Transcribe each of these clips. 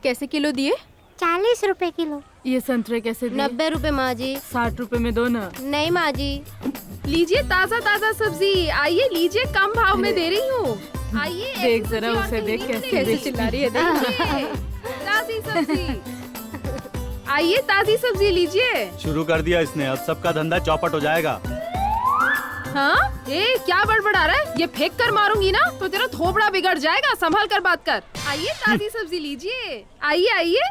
कैसे किलो दिए? 40 रुपए किलो। ये संतरे कैसे दिए? 90 रुपए माँ जी। 60 रुपए में दो ना। नहीं माँ जी। लीजिए ताजा ताजा सब्जी, आइए लीजिए, कम भाव में दे रही हूँ। आइए देख जरा उसे, देख कैसे चिल्ला रही है, देखिए ताजी सब्जी। आइए ताजी सब्जी लीजिए। शुरू कर दिया इसने, अब सबका धंधा चौपट हो जाएगा। हाँ, ए क्या बड़बड़ा रहा है? ये फेंक कर मारूंगी ना तो तेरा थोपड़ा बिगड़ जाएगा, संभल कर बात कर। आइए ताजी सब्जी लीजिए, आइए आइए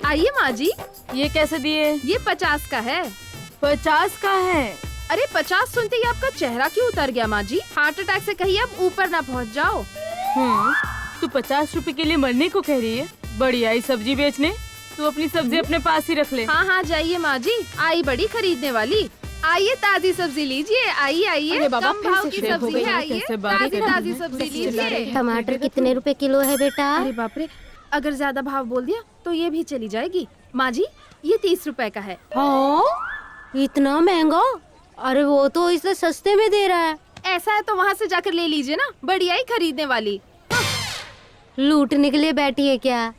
आइए माँ जी। ये कैसे दिए? ये 50 का है। 50 का है? अरे 50 सुनते ही आपका चेहरा क्यों उतर गया माँ जी? हार्ट अटैक से कहीं अब ऊपर ना पहुँच जाओ। तू 50 रुपए के लिए मरने को कह रही है? बड़ी आई सब्जी बेचने, तू अपनी सब्जी अपने पास ही रख ले। हाँ हाँ जाइए माँ जी, आई बड़ी खरीदने वाली। आइए ताजी सब्जी लीजिए, आइए आइए, अरे बाबा, कम भाव फिर की से शुरू हो सब्जी गई है, ना, आइए कैसे बात ताजी कर ताजी रही है? सब्जी लीजिए। टमाटर कितने रुपए किलो है बेटा? अरे बाप रे, अगर ज्यादा भाव बोल दिया तो ये भी चली जाएगी। माँ जी ये 30 रुपए का है। हाँ, इतना महंगा? अरे वो तो इसे सस्ते में दे रहा है। ऐसा है तो वहाँ से जाकर ले लीजिए ना, बढ़िया ही खरीदने वाली। लूटने के लिए बैठी है क्या?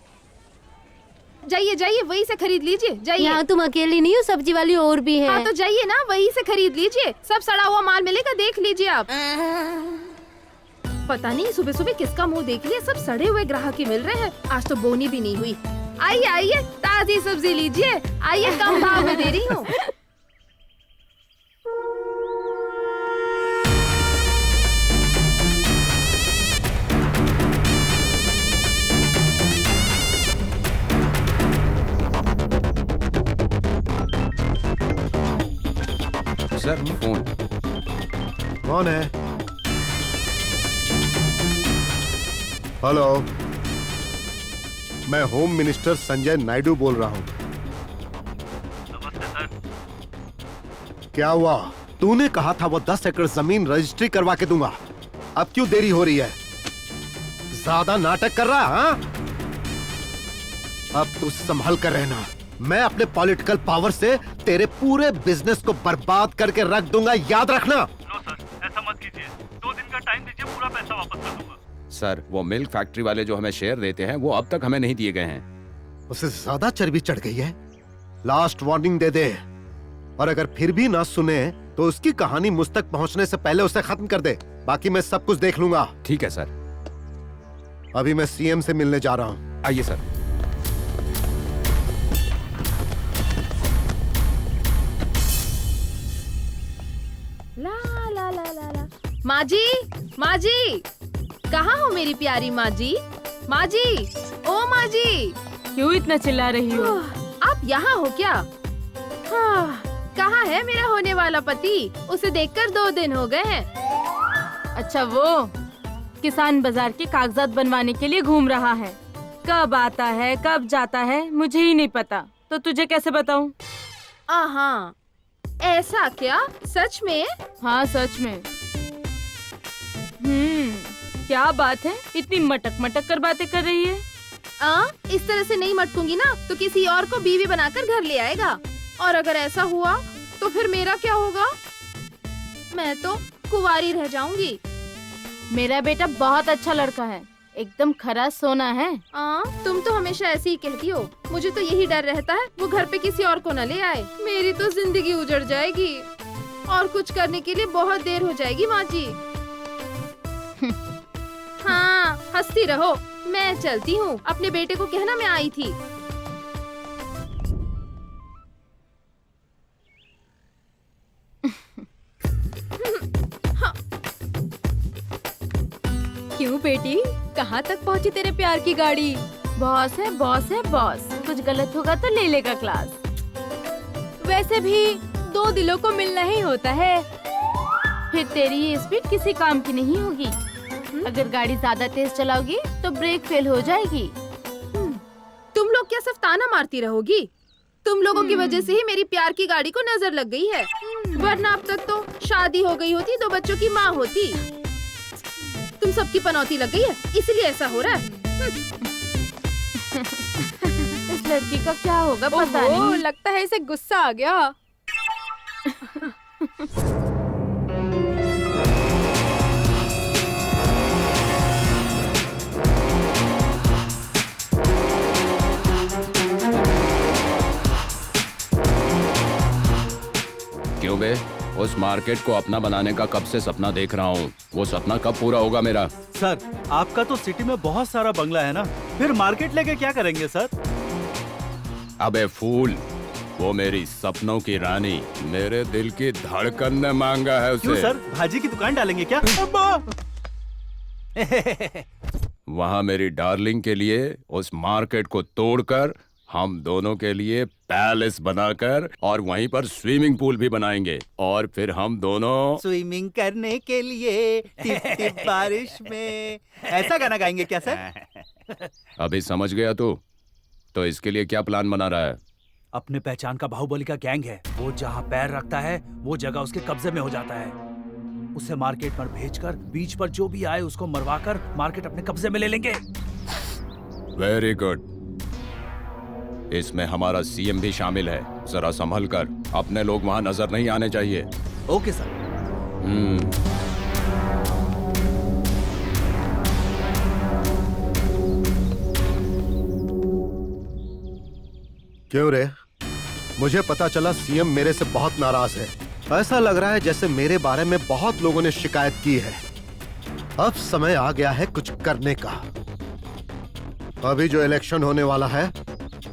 जाइए जाइए वहीं से खरीद लीजिए, जाइए। यहाँ तुम अकेली नहीं हो, सब्जी वाली और भी है। हाँ तो जाइए ना, वहीं से खरीद लीजिए, सब सड़ा हुआ माल मिलेगा, देख लीजिए आप। पता नहीं सुबह सुबह किसका मुंह देख लिया, सब सड़े हुए ग्राहक ही मिल रहे हैं। आज तो बोनी भी नहीं हुई। आइए आइए ताजी सब्जी लीजिए, आइए कम भाव में दे रही हूँ। Sir phone. कौन है? हेलो, मैं होम मिनिस्टर संजय नायडू बोल रहा हूँ। नमस्ते सर। क्या हुआ? तूने कहा था वो 10 एकड़ जमीन रजिस्ट्री करवा के दूंगा, अब क्यों देरी हो रही है? ज्यादा नाटक कर रहा? हाँ, अब तू संभल कर रहना, मैं अपने पॉलिटिकल पावर से तेरे पूरे बिजनेस को बर्बाद करके रख दूंगा, याद रखना। नो सर, ऐसा मत कीजिए, 2 दिन का टाइम दीजिए, पूरा पैसा वापस कर दूंगा। सर वो मिल्क फैक्ट्री वाले जो हमें शेयर देते हैं वो अब तक हमें नहीं दिए गए हैं। उसे ज्यादा चर्बी चढ़ गई है, लास्ट वार्निंग दे दे, और अगर फिर भी ना सुने तो उसकी कहानी मुझ तक पहुंचने से पहले उसे खत्म कर दे, बाकी मैं सब कुछ देख लूंगा। ठीक है सर। अभी मैं सीएम से मिलने जा रहा हूँ। आइए सर। ला ला ला ला ला। माँ जी, माँ जी, कहाँ हो मेरी प्यारी माँ जी? माँ जी, ओ माँ जी। क्यों इतना चिल्ला रही हो? आप यहाँ हो क्या? हाँ, कहाँ है मेरा होने वाला पति? उसे देखकर 2 दिन हो गए हैं। अच्छा वो किसान बाजार के कागजात बनवाने के लिए घूम रहा है। कब आता है कब जाता है मुझे ही नहीं पता, तो तुझे कैसे बताऊं? हाँ, ऐसा क्या? सच में? हाँ सच में। क्या बात है, इतनी मटक मटक कर बातें कर रही है? इस तरह से नहीं मटकूंगी ना तो किसी और को बीवी बनाकर घर ले आएगा, और अगर ऐसा हुआ तो फिर मेरा क्या होगा? मैं तो कुंवारी रह जाऊंगी। मेरा बेटा बहुत अच्छा लड़का है, एकदम खरा सोना है। तुम तो हमेशा ऐसे ही कहती हो, मुझे तो यही डर रहता है वो घर पे किसी और को न ले आए, मेरी तो जिंदगी उजड़ जाएगी और कुछ करने के लिए बहुत देर हो जाएगी माँ जी। हाँ हंसती रहो, मैं चलती हूँ, अपने बेटे को कहना मैं आई थी। क्यों बेटी, कहाँ तक पहुँची तेरे प्यार की गाड़ी? बॉस है बॉस है बॉस, कुछ गलत होगा तो ले लेगा क्लास। वैसे भी 2 दिलों को मिलना ही होता है। फिर तेरी ये स्पीड किसी काम की नहीं होगी। अगर गाड़ी ज्यादा तेज चलाओगी तो ब्रेक फेल हो जाएगी। तुम लोग क्या सिर्फ ताना मारती रहोगी? तुम लोगों की वजह से ही मेरी प्यार की गाड़ी को नजर लग गई है, वरना अब तक तो शादी हो गई होती, 2 बच्चों की माँ होती। तुम सबकी पनौती लग गई है, इसलिए ऐसा हो रहा है। इस लड़की का क्या होगा पता नहीं। लगता है इसे गुस्सा आ गया। उस मार्केट को अपना बनाने का कब से सपना देख रहा हूँ। वो सपना कब पूरा होगा मेरा? सर, आपका तो सिटी में बहुत सारा बंगला है ना, फिर मार्केट लेके क्या करेंगे सर? अबे फूल, वो मेरी सपनों की रानी, मेरे दिल की धड़कन ने मांगा है उसे। क्यों सर, भाजी की दुकान डालेंगे क्या? वहाँ मेरी डार्लिंग के लिए उस मार्केट को तोड़कर हम दोनों के लिए पैलेस बनाकर और वहीं पर स्विमिंग पूल भी बनाएंगे और फिर हम दोनों स्विमिंग करने के लिए टिप टिप बारिश में, ऐसा गाना गाएंगे क्या सर? अभी समझ गया तू? तो इसके लिए क्या प्लान बना रहा है? अपने पहचान का बाहुबली का गैंग है, वो जहाँ पैर रखता है वो जगह उसके कब्जे में हो जाता है। उसे मार्केट पर भेजकर बीच पर जो भी आए उसको मरवाकर मार्केट अपने कब्जे में ले लेंगे। Very good. इसमें हमारा सीएम भी शामिल है। जरा संभल कर, अपने लोग वहां नजर नहीं आने चाहिए। Okay sir. क्यों रे? मुझे पता चला सीएम मेरे से बहुत नाराज है। ऐसा लग रहा है जैसे मेरे बारे में बहुत लोगों ने शिकायत की है। अब समय आ गया है कुछ करने का। अभी जो इलेक्शन होने वाला है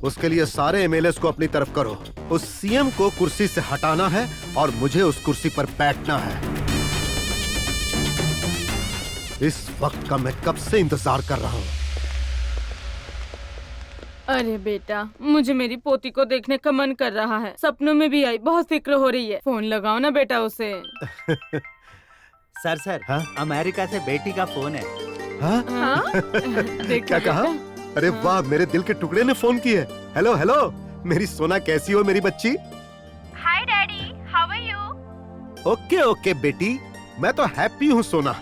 उसके लिए सारे एमएलएस को अपनी तरफ करो। उस सीएम को कुर्सी से हटाना है और मुझे उस कुर्सी पर बैठना है। इस वक्त का मैं कब से इंतजार कर रहा हूँ। अरे बेटा, मुझे मेरी पोती को देखने का मन कर रहा है। सपनों में भी आई, बहुत फिक्र हो रही है। फोन लगाओ ना बेटा उसे। सर हाँ? अमेरिका से बेटी का फोन है। हाँ? हाँ? देखो क्या कहा? बेटा। अरे वाह, मेरे दिल के टुकड़े ने फोन की है। हेलो हेलो, मेरी सोना कैसी हो मेरी बच्ची? Hi daddy, how are you? Okay okay बेटी, मैं तो हैप्पी हूँ सोना।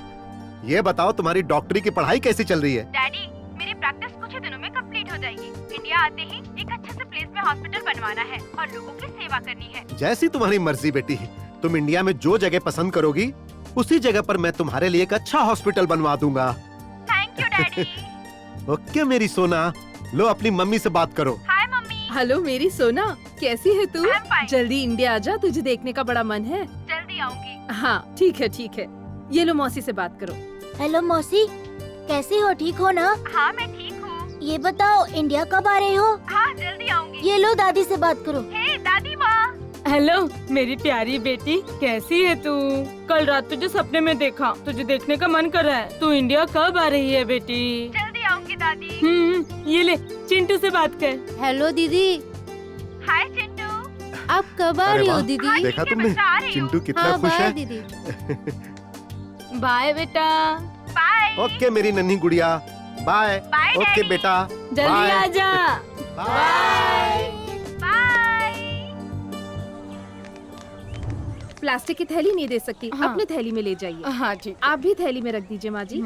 ये बताओ तुम्हारी डॉक्टरी की पढ़ाई कैसी चल रही है? डैडी, मेरी प्रैक्टिस कुछ ही दिनों में कंप्लीट हो जाएगी। इंडिया आते ही एक अच्छे से प्लेस में हॉस्पिटल बनवाना है और लोगों की सेवा करनी है। जैसी तुम्हारी मर्जी बेटी। तुम इंडिया में जो जगह पसंद करोगी उसी जगह पर मैं तुम्हारे लिए एक अच्छा हॉस्पिटल बनवा दूंगा। Thank you daddy. ओके मेरी सोना, लो अपनी मम्मी से बात करो। हाय मम्मी। हेलो मेरी सोना, कैसी है तू? I'm fine. जल्दी इंडिया आ जा, तुझे देखने का बड़ा मन है। जल्दी आऊंगी। हाँ ठीक है ठीक है। ये लो मौसी से बात करो। हेलो मौसी, कैसी हो? ठीक हो ना? हाँ मैं ठीक हूँ। ये बताओ इंडिया कब आ रहे हो? हाँ जल्दी आऊंगी। ये लो दादी से बात करो। हे दादी माँ। हेलो मेरी प्यारी बेटी, कैसी है तू? कल रात तुझे सपने में देखा, तुझे देखने का मन कर रहा है। तू इंडिया कब आ रही है बेटी? जल्दी आऊंगी दादी। ये ले, चिंटू से बात कर। हेलो दीदी, हाय चिंटू। आप कब आ अरे रही हो वाह, दीदी? देखा ठीक है, तुमने मैं जा रही हूँ। चिंटू कितना हाँ खुश बाय है। दीदी। बाय बेटा। बाय। ओके मेरी नन्ही गुड़िया, बाय। Bye okay daddy. बेटा, जल्दी बाय। आ जा। बाय। बाय। प्लास्टिक की थैली नहीं दे सकती। हाँ। अपने थैली में ले जाइए। हाँ ठीक। आप भी थैली में रख दीजिए माँ जी।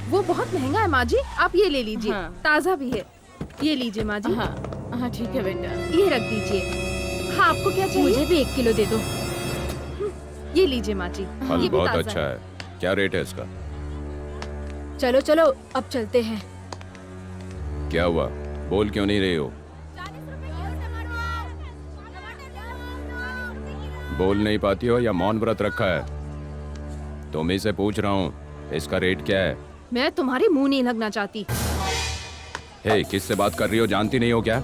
वो बहुत महंगा है माँ जी, आप ये ले लीजिए। हाँ। ताज़ा भी है। ये लीजिए माँ जी। हाँ हाँ ठीक है बेटा। ये रख दीजिए। हाँ आपको क्या चाहिए? मुझे भी 1 किलो दे दो। ये लीजिए माँ जी। फल ये भी बहुत ताज़ा अच्छा है। क्या रेट है इसका? चलो चलो अब चलते हैं। क्या हुआ, बोल क्यों नहीं रही हो? बोल नहीं पाती हो या मौन व्रत रखा है? तुम ही से पूछ रहा हूँ, इसका रेट क्या है? मैं तुम्हारे मुंह नहीं लगना चाहती। हे, किससे बात कर रही हो, जानती नहीं हो क्या?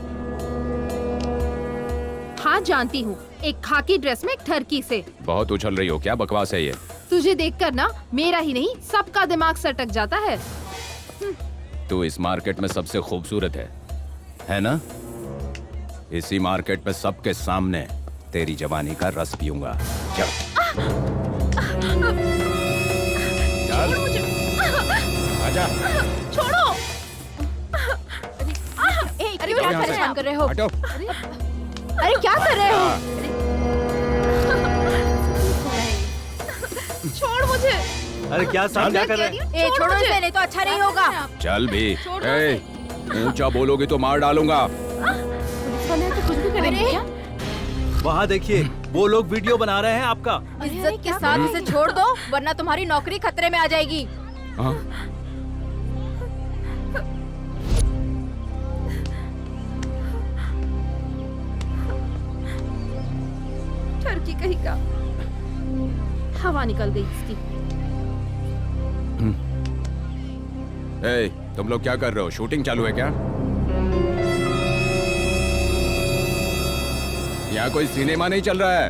हाँ जानती हूँ, एक खाकी ड्रेस में एक ठरकी से। बहुत उछल रही हो, क्या बकवास है ये? तुझे देखकर ना मेरा ही नहीं सबका दिमाग सटक जाता है। तू इस मार्केट में सबसे खूबसूरत है ना? इसी मार्केट में सबके सामने तेरी जवानी का रस पीऊंगा। चल। चल। आजा। छोड़ो। अरे क्या परेशान कर रहे हो? हटो। अरे क्या कर रहे हो? छोड़ मुझे। अरे क्या साहब, क्या कर रहे हैं? ए छोड़ो इसे, नहीं तो अच्छा नहीं होगा। चल भी। ए, ऊंचा बोलोगी तो मार डालूंगा। पुलिस वाले तो कुछ भी करेंगे क्या? वहाँ देखिए, वो लोग वीडियो बना रहे हैं आपका। इज्जत के साथ इसे छोड़ दो, वरना तुम्हारी नौकरी खतरे में आ जाएगी। हाँ? ठरकी कहीं का। हवा निकल गई इसकी। ए, तुम लोग क्या कर रहे हो? शूटिंग चालू है क्या? यहाँ कोई सिनेमा नहीं चल रहा है।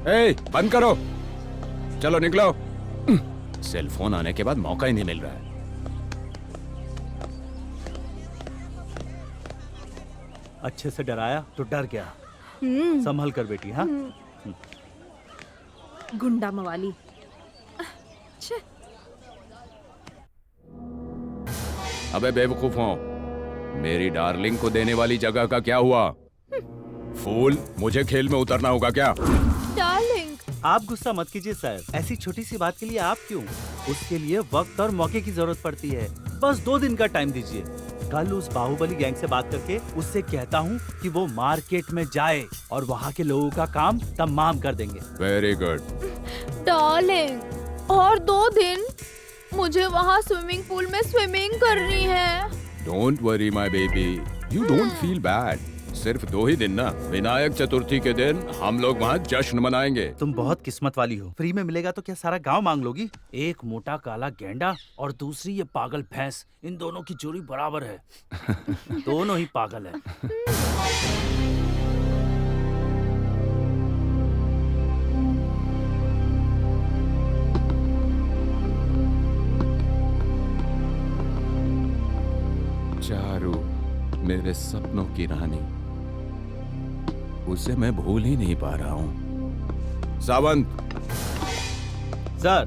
ए, बंद करो। चलो निकलो। सेल फोन आने के बाद मौका ही नहीं मिल रहा है। अच्छे से डराया तो डर गया। संभल कर बेटी। हाँ, गुंडा मवाली। छे। अबे बेवकूफों, मेरी डार्लिंग को देने वाली जगह का क्या हुआ? फूल, मुझे खेल में उतरना होगा क्या? डार्लिंग, आप गुस्सा मत कीजिए सर। ऐसी छोटी सी बात के लिए आप क्यों? उसके लिए वक्त और मौके की जरूरत पड़ती है। बस 2 दिन का टाइम दीजिए। कल उस बाहुबली गैंग से बात करके उससे कहता हूँ कि वो मार्केट में जाए और वहाँ के लोगों का काम तमाम कर देंगे। Very good. डार्लिंग, और 2 दिन मुझे वहाँ स्विमिंग पूल में स्विमिंग करनी है। Don't worry my baby, you don't feel bad. सिर्फ 2 ही दिन ना। विनायक चतुर्थी के दिन हम लोग वहाँ जश्न मनाएंगे। तुम बहुत किस्मत वाली हो। फ्री में मिलेगा तो क्या सारा गांव मांग लोगी? एक मोटा काला गेंडा और दूसरी ये पागल भैंस, इन दोनों की जोड़ी बराबर है। दोनों ही पागल है। चारू, मेरे सपनों की रानी, उसे मैं भूल ही नहीं पा रहा हूँ। सावंत सर,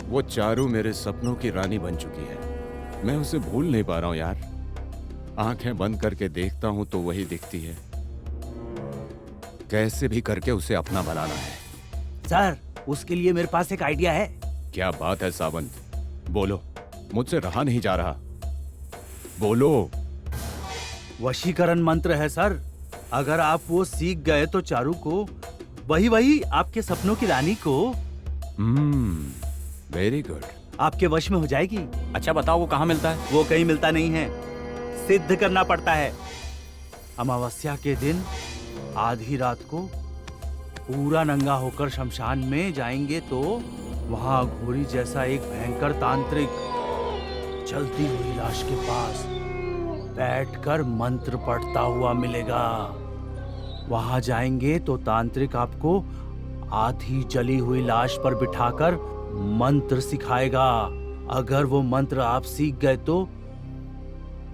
वो चारू मेरे सपनों की रानी बन चुकी है। मैं उसे भूल नहीं पा रहा हूँ यार। आंखें बंद करके देखता हूँ तो वही दिखती है। कैसे भी करके उसे अपना बनाना है। सर, उसके लिए मेरे पास एक आइडिया है। क्या बात है सावंत, बोलो, मुझसे रहा नहीं जा रहा। बोलो। वशीकरण मंत्र है सर। अगर आप वो सीख गए तो चारू को, वही आपके सपनों की रानी को, वेरी गुड, आपके वश में हो जाएगी। अच्छा बताओ, वो कहाँ मिलता है? वो कहीं मिलता नहीं है, सिद्ध करना पड़ता है। अमावस्या के दिन आधी रात को पूरा नंगा होकर शमशान में जाएंगे तो वहां घोड़ी जैसा एक भयंकर तांत्रिक जलती हुई लाश के पास बैठकर मंत्र पढ़ता हुआ मिलेगा। वहां जाएंगे तो तांत्रिक आपको आधी जली हुई लाश पर बिठाकर मंत्र सिखाएगा। अगर वो मंत्र आप सीख गए तो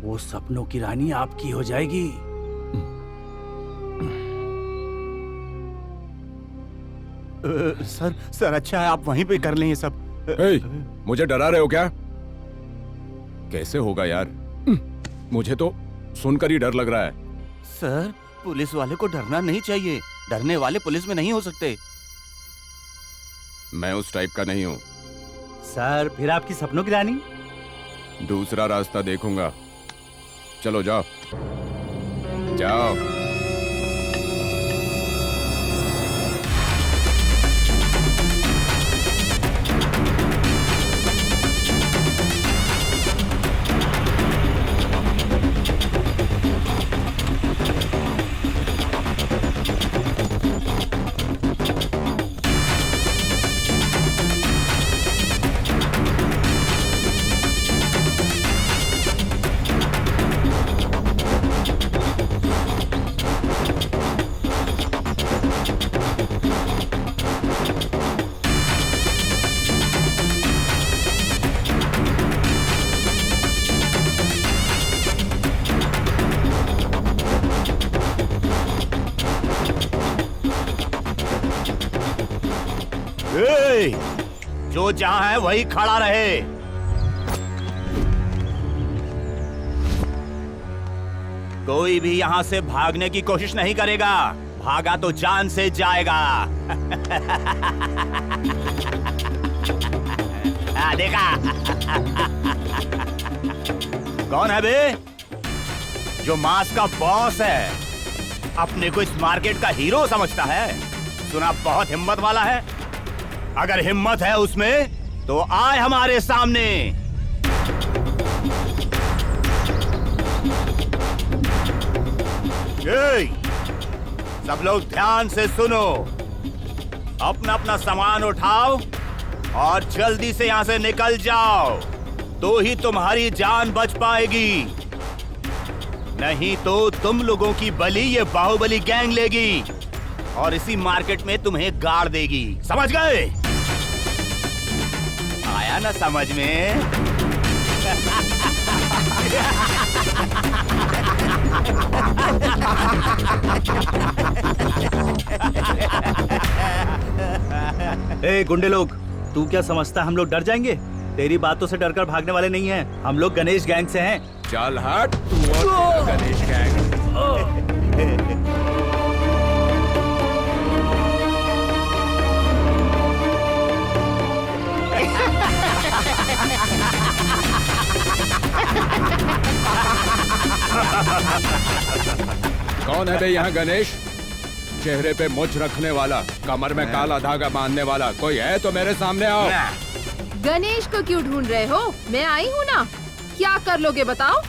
वो सपनों की रानी आपकी हो जाएगी। सर अच्छा है आप वहीं पे कर लें ये सब। मुझे डरा रहे हो क्या? कैसे होगा यार? मुझे तो सुनकर ही डर लग रहा है। सर, पुलिस वाले को डरना नहीं चाहिए। डरने वाले पुलिस में नहीं हो सकते। मैं उस टाइप का नहीं हूँ। सर, फिर आपकी सपनों की रानी? दूसरा रास्ता देखूंगा। चलो जाओ जाओ। जो जहां है वही खड़ा रहे। कोई भी यहां से भागने की कोशिश नहीं करेगा। भागा तो जान से जाएगा। देखा? कौन है बे? जो मास का बॉस है, अपने को इस मार्केट का हीरो समझता है। सुना बहुत हिम्मत वाला है। अगर हिम्मत है उसमें तो आए हमारे सामने। सब लोग ध्यान से सुनो। अपना अपना सामान उठाओ और जल्दी से यहाँ से निकल जाओ, तो ही तुम्हारी जान बच पाएगी। नहीं तो तुम लोगों की बलि ये बाहुबली गैंग लेगी और इसी मार्केट में तुम्हें गाड़ देगी। समझ गए? आया ना समझ में? ए गुंडे लोग, तू क्या समझता है हम लोग डर जाएंगे? तेरी बातों से डरकर भागने वाले नहीं हैं। हम लोग गणेश गैंग से हैं। चल हट तू और तेरा गणेश गैंग। कौन है बे यहाँ गणेश? चेहरे पे मुछ रखने वाला, कमर में काला धागा बांधने वाला कोई है तो मेरे सामने आओ। गणेश को क्यों ढूंढ रहे हो? मैं आई हूँ ना। क्या कर लोगे बताओ?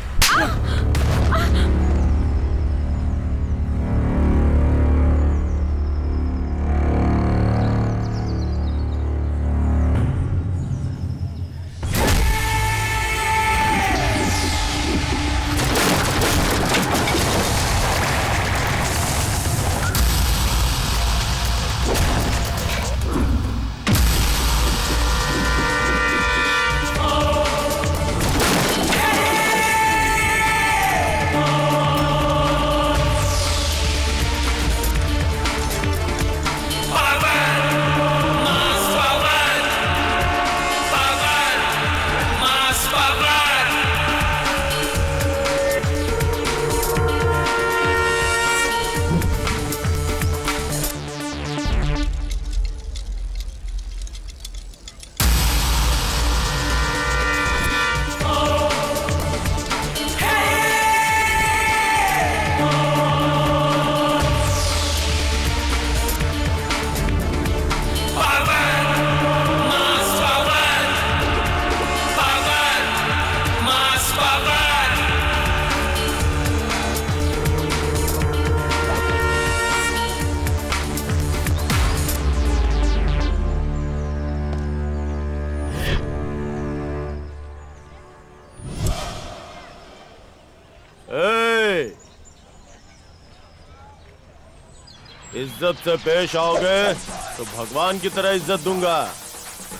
इज्जत से पेश आओगे तो भगवान की तरह इज्जत दूंगा।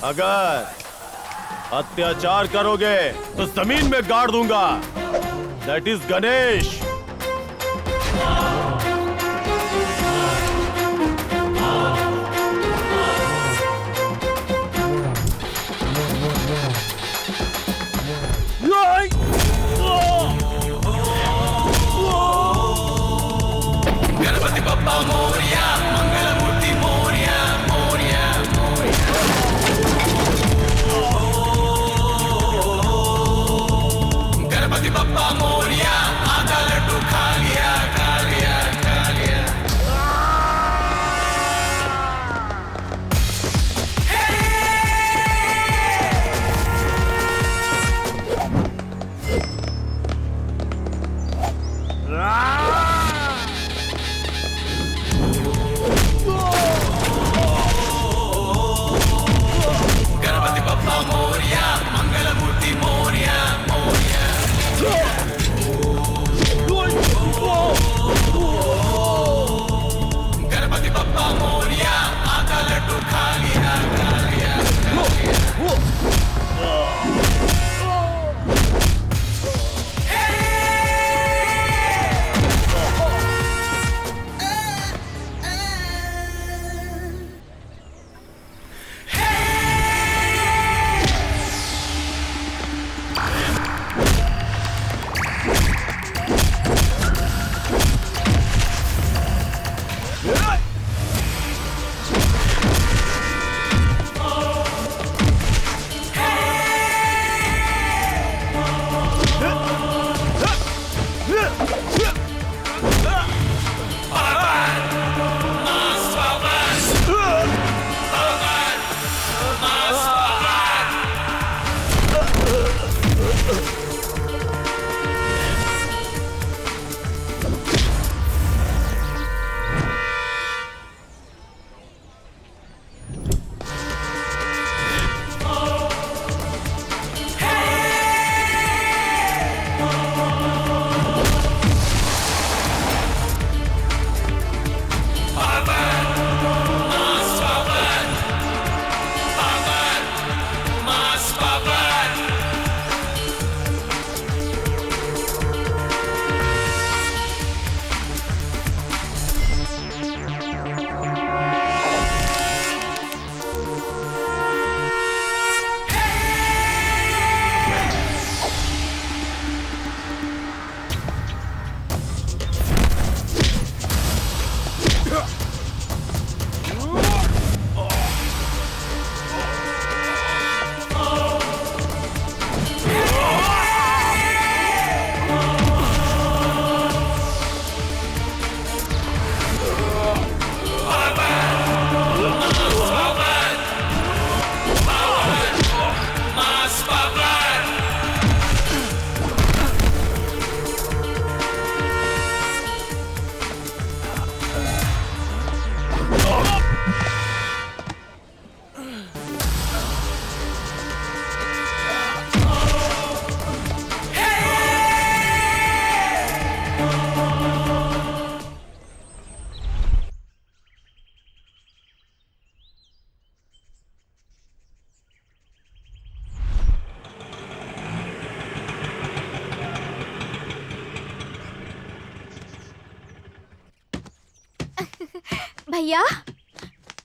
अगर अत्याचार करोगे तो जमीन में गाड़ दूंगा। That is Ganesh. गणपति बप्पा मोरिया, मंगल मूर्ति मोरिया, मोरिया, मोरिया। गणपति बप्पा मोरिया, आधा भैया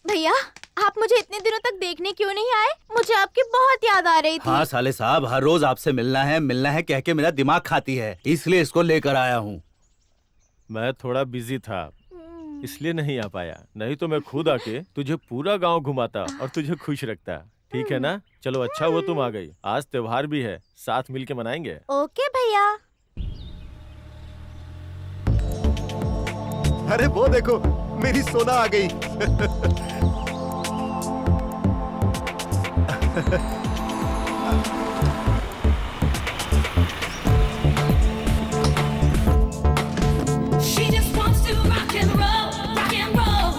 भैया, आप मुझे इतने दिनों तक देखने क्यों नहीं आए? मुझे आपकी बहुत याद आ रही थी। हाँ साले साहब, हर रोज आपसे मिलना है कह के मेरा दिमाग खाती है, इसलिए इसको लेकर आया हूँ। मैं थोड़ा बिजी था इसलिए नहीं आ पाया, नहीं तो मैं खुद आके तुझे पूरा गांव घुमाता और तुझे खुश रखता। ठीक है ना? चलो अच्छा हुआ तुम आ गई, आज त्योहार भी है, साथ मिलके मनाएंगे। ओके भैया। अरे वो देखो, मेरी सोना आ गई। She just wants to rock and roll, rock and roll.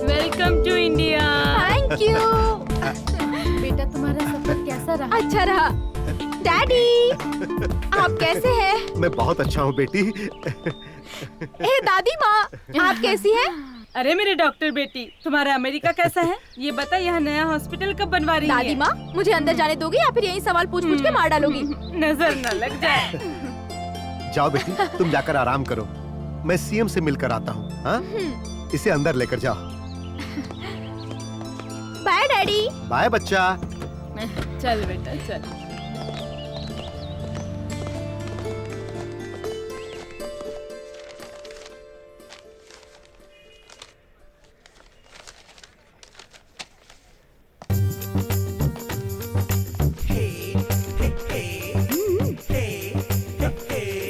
Welcome to India. Thank you. बेटा तुम्हारा सफर कैसा रहा? अच्छा रहा। डैडी, आप कैसे हैं? मैं बहुत अच्छा हूँ बेटी। ए दादी माँ, आप कैसी हैं? अरे मेरे डॉक्टर बेटी, तुम्हारा अमेरिका कैसा है? ये बता, यहाँ नया हॉस्पिटल कब बनवा रही है? दादी माँ, मुझे अंदर जाने दोगी या फिर यही सवाल पूछ पूछ के मार डालोगी? नजर न लग जाए। जाओ बेटी, तुम जाकर आराम करो, मैं सीएम से मिलकर आता हूँ। हाँ, इसे अंदर लेकर जाओ। Bye daddy. बाय बच्चा। चल बेटा चल।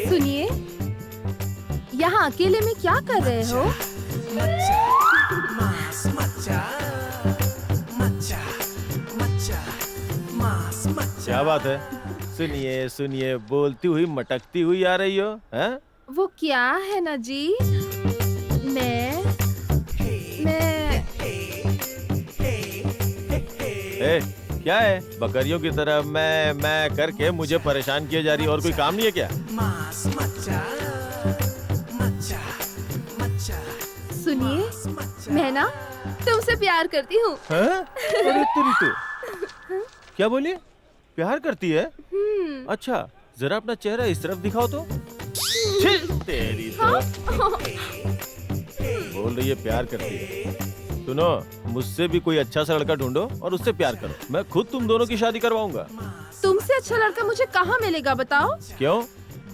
सुनिए, यहाँ अकेले में क्या कर रहे हो? क्या बात है? सुनिए सुनिए, बोलती हुई मटकती हुई आ रही हो, हैं? वो क्या है ना जी, मैं ए, क्या है? बकरियों की तरह मैं करके मुझे परेशान किए जा रही, और कोई काम नहीं है क्या? सुनिए, मैं ना तुमसे प्यार करती हूँ। अरे तेरी तो, क्या बोली? प्यार करती है? अच्छा, जरा अपना चेहरा इस तरफ दिखाओ तो। तेरी तो बोल रही है प्यार करती है। सुनो, मुझसे भी कोई अच्छा सा लड़का ढूंढो और उससे प्यार करो, मैं खुद तुम दोनों की शादी करवाऊंगा। तुमसे अच्छा लड़का मुझे कहाँ मिलेगा बताओ? क्यों?